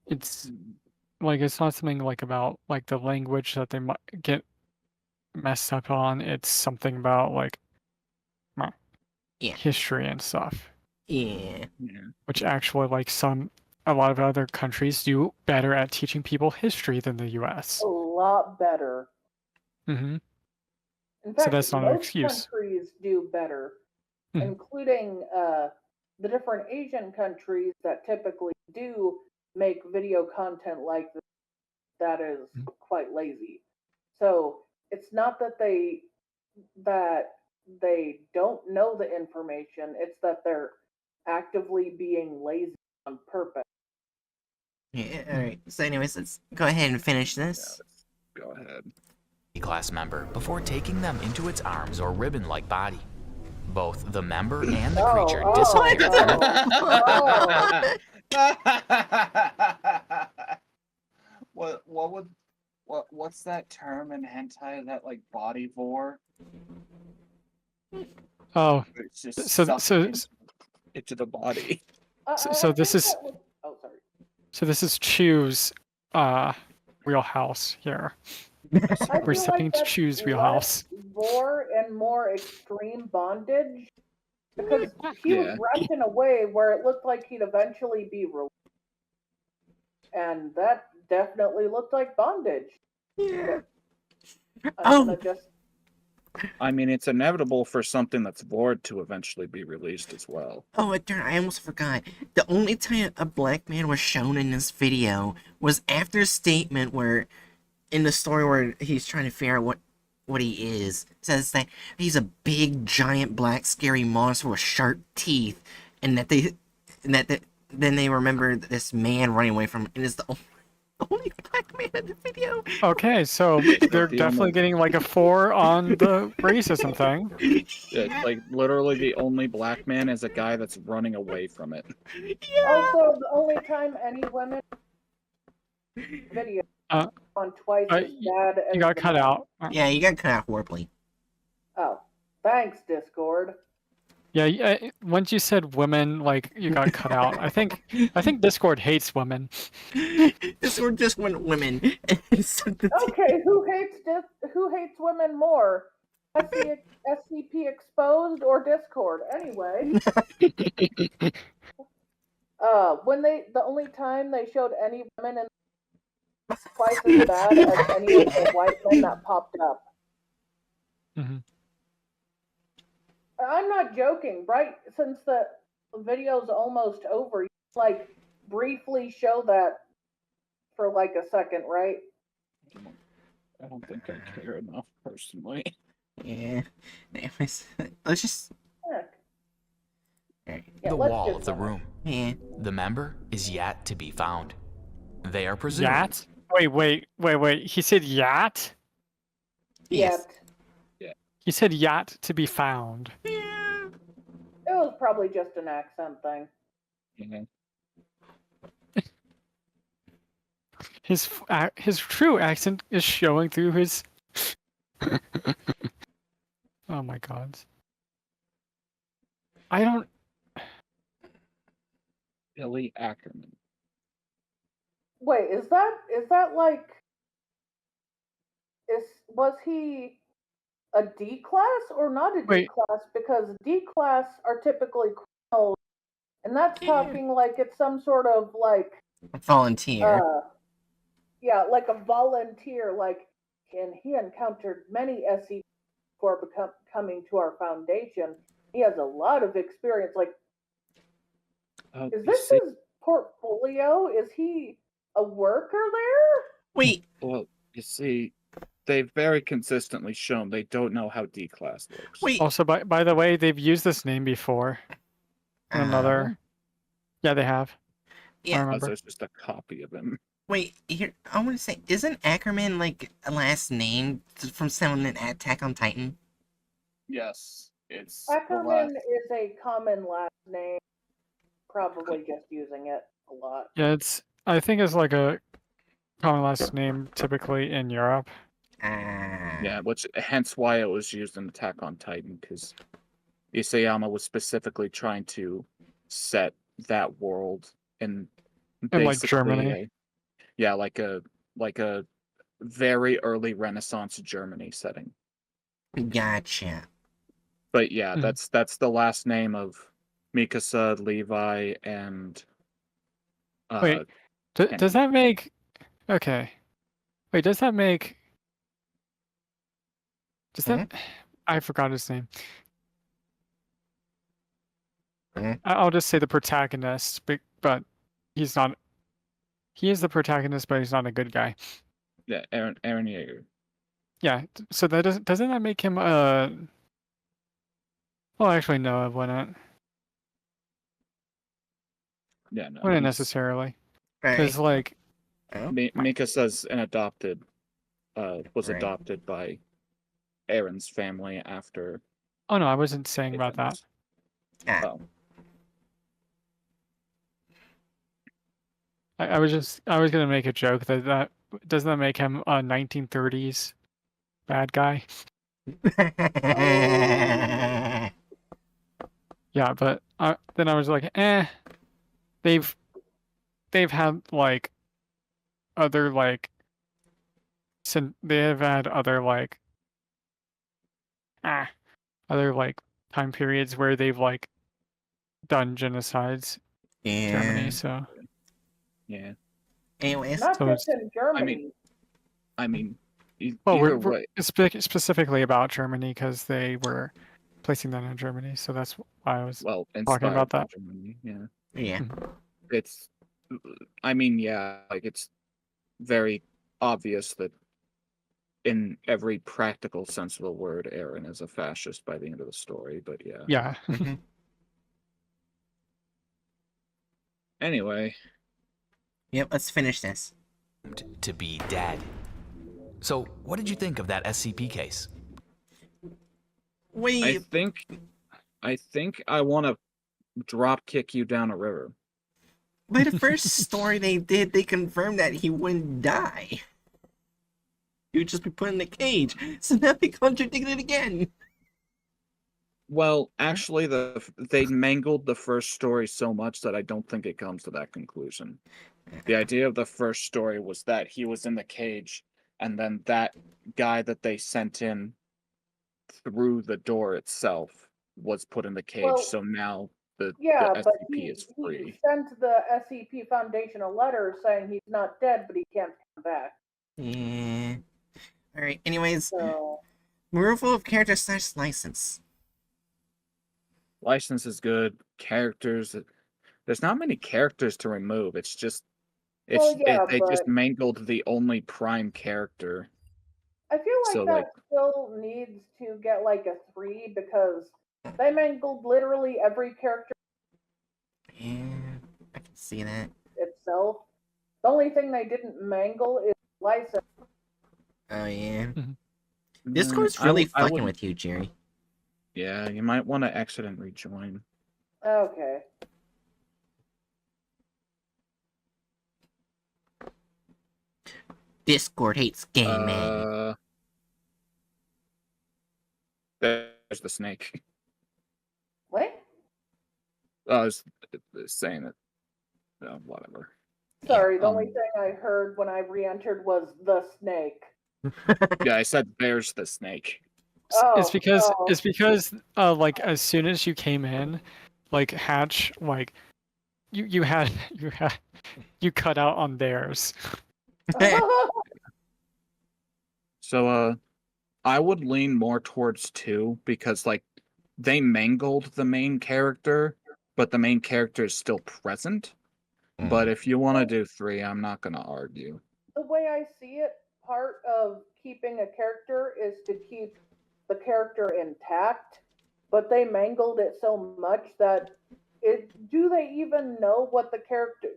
it's like it's not something like about like the language that they might get messed up on. It's something about like
Yeah.
history and stuff,
Yeah.
Yeah.
which actually like a lot of other countries do better at teaching people history than the U.S.
A lot better.
Mm-hmm.
In
So
fact,
that's not an
most
excuse.
countries do better,
Mhm.
including the different Asian countries that typically do make video content like this that is quite lazy. So it's not that they don't know the information, it's that they're actively being lazy on purpose.
Yeah. All right. So, anyways, let's go ahead and finish
Yeah,
this.
let's go ahead.
class member before taking them into its arms or ribbon-like body. Both the member and the creature disappeared
from what's that term in hentai, that like body vor?
Oh,
It's just
so
into the body.
So this is
Sorry.
so this is Chew's wheelhouse here.
I
We're
feel
stepping
like
into
that's
Chew's
less
wheelhouse.
vor and more extreme bondage, because he was
Yeah.
wrapped in a way where it looked like he'd eventually be released, and that definitely looked like bondage.
Yeah.
I'm gonna just
I mean, it's inevitable for something that's vored to eventually be released as well.
Oh, darn, I almost forgot. The only time a black man was shown in this video was after a statement where, in the story where he's trying to figure out what he is, says that he's a big, giant, black, scary monster with sharp teeth, and then they remember this man running away from, and it's the only black man in the video.
Okay, so they're definitely getting like a 4 on the racism thing.
It's like literally the only black man is a guy that's running away from it.
Yeah.
also the only time any women video on twice as bad as
You got cut out.
Yeah, you got cut out horribly.
Oh, thanks, Discord.
Yeah, once you said women, like you got cut out. I think Discord hates women.
Discord just went women.
Okay, who hates women more? SCP Exposed or Discord? Anyway. The only time they showed any women in twice as bad as any of the white men that popped up.
Mm-hmm.
I'm not joking, right? Since the video's almost over, you like briefly show that for like a second, right?
I don't think I care enough personally.
Yeah. Anyways, let's just.
Yeah,
the
let's
wall
just
of the room.
Yeah.
The member is yet to be found. They are presumed.
Yat? Wait. He said yat?
Yes.
He said yat to be found.
Yeah.
It was probably just an accent thing.
Mm-hmm.
His true accent is showing through his. Oh my god. I don't.
Billy Ackerman.
Wait, is that like was he a D class or not a D class? Because D class are typically criminals, and that's talking like it's some sort of like
a volunteer.
Yeah, like a volunteer. Like, and he encountered many SCP before coming to our foundation. He has a lot of experience. Like, is this his portfolio? Is he a worker there?
Wait.
Well, you see, they've very consistently shown they don't know how D class works.
Wait.
Also, by the way, they've used this name before. In another. Yeah, they have.
Yeah.
I remember.
There's just a copy of him.
Wait, here, I want to say, isn't Ackerman like a last name from someone in Attack on Titan?
Yes, it's
Ackerman is a common last name. Probably just using it a lot.
Yeah, I think it's like a common last name typically in Europe.
Yeah, hence why it was used in Attack on Titan, because Isayama was specifically trying to set that world in
In like
basically
Germany.
like a very early Renaissance Germany setting.
Gotcha.
But yeah,
Mhm.
that's the last name of Mikasa, Levi, and
Wait, does
Kenny.
that make... Okay. Wait, does that make... Does that... I forgot his name. I'll just say the protagonist, but he's not... He is the protagonist, but he's not a good guy.
Yeah, Aaron Yeager.
Yeah, so that doesn't that make him well, actually, no, it wouldn't.
Yeah, no.
Wouldn't necessarily.
Right.
Because, like...
Oh,
Mikasa's an adopted, was
Right.
adopted by Aaron's family after.
Oh, no, I wasn't saying about that.
Oh.
I was gonna make a joke that doesn't that make him a 1930s bad guy? Yeah, but then I was like, they've had like other like they have had other like other like time periods where they've like done genocides in Germany, so
Yeah.
Anyways,
Not
So
just
it's-
in Germany.
I mean,
well,
either
we're
way.
specifically about Germany because they were placing that in Germany, so that's why I was
Well,
talking about
inspired by
that.
Germany, yeah.
yeah.
It's, I mean, yeah, like it's very obvious that in every practical sense of the word, Aaron is a fascist by the end of the story, but yeah.
Yeah.
Anyway.
Yep, let's finish this.
To be dead. So, what did you think of that SCP case?
Wait,
I think I want to drop kick you down a river.
by the first story they did, they confirmed that he wouldn't die. He would just be put in a cage. So now they contradicted it again.
Well, actually, they mangled the first story so much that I don't think it comes to that conclusion. The idea of the first story was that he was in the cage, and then that guy that they sent in through the door itself was put in the cage.
Well,
so now the
but
SCP is free.
he sent the SCP Foundation a letter saying he's not dead, but he can't come back.
Yeah. Alright, anyways,
So
removal of character / license.
License is good. Characters, there's not many characters to remove. It's just, they just mangled the only prime character.
I feel like
So,
that still needs to get like a 3 because they mangled literally every character
Yeah, I can see that.
itself. The only thing they didn't mangle is license.
Oh yeah.
Mhm.
Discord's really fucking with you, Jerry.
Yeah, you might want to exit and rejoin.
Okay.
Discord hates gaming.
There's the snake.
What?
I was saying it. Whatever.
Sorry, the only thing I heard when I re-entered was the snake.
Yeah, I said there's the snake.
It's because like as soon as you came in, like Hatch, like you cut out on theirs.
So I would lean more towards 2 because like they mangled the main character, but the main character is still present. But if you want to do 3, I'm not going to argue.
The way I see it, part of keeping a character is to keep the character intact, but they mangled it so much that do we even know what the character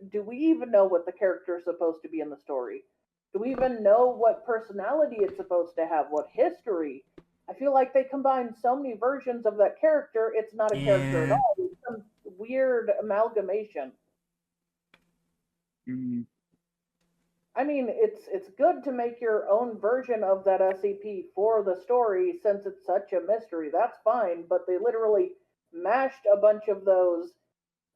is supposed to be in the story? Do we even know what personality it's supposed to have, what history? I feel like they combined so many versions of that character, it's not a character at all. It's some weird amalgamation. I mean, it's good to make your own version of that SCP for the story since it's such a mystery. That's fine, but they literally mashed a bunch of those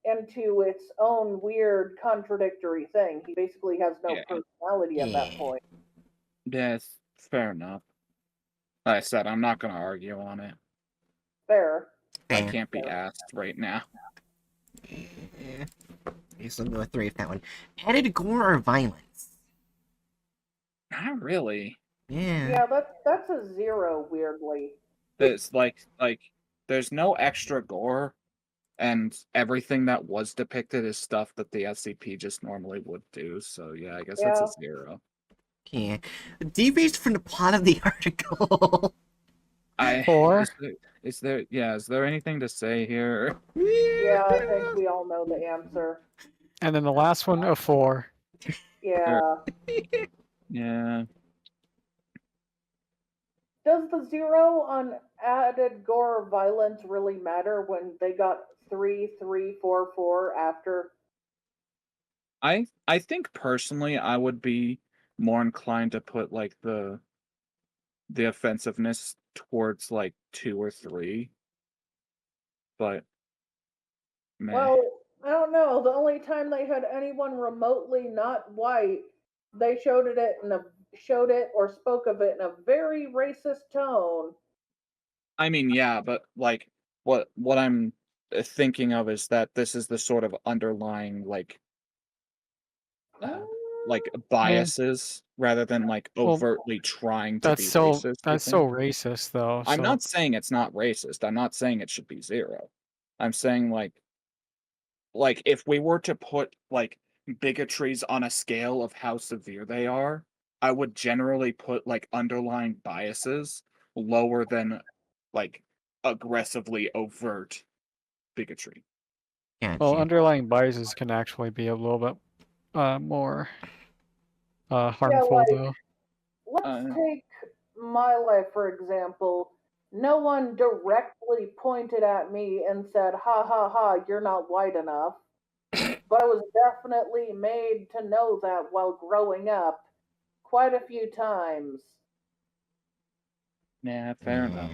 into its own weird contradictory thing. He basically has no
Yeah.
personality at that
Yeah.
point.
Yes, fair enough. Like I said, I'm not going to argue on it.
Fair.
I
Fair.
can't be asked right now.
Yeah. Okay, so I'll go with 3 with that one. Added gore or violence?
Not really.
Yeah.
Yeah, that's a 0, weirdly.
It's like there's no extra gore, and everything that was depicted is stuff that the SCP just normally would do. So yeah, I guess that's
Yeah.
a 0.
Yeah. Deviates from the plot of the article.
Four.
Is there anything to say here?
Yeah, I think we all know the answer.
And then the last one, a 4.
Yeah.
Yeah.
Does the 0 on added gore or violence really matter when they got 3, 3, 4, 4 after?
I think personally I would be more inclined to put like the offensiveness towards like 2 or 3. But meh.
Well, I don't know. The only time they had anyone remotely not white, they showed it or spoke of it in a very racist tone.
I mean, yeah, but like what I'm thinking of is that this is the sort of underlying like biases rather than like
Well,
overtly trying to be
That's so
racist.
that's so racist though.
I'm
So
not saying it's not racist. I'm not saying it should be 0. I'm saying like if we were to put like bigotries on a scale of how severe they are, I would generally put like underlying biases lower than like aggressively overt bigotry.
Gotcha.
well, underlying biases can actually be a little bit more harmful though.
Let's take my life, for example. No one directly pointed at me and said, ha ha ha, you're not white enough. But I was definitely made to know that while growing up quite a few times.
Yeah, fair enough.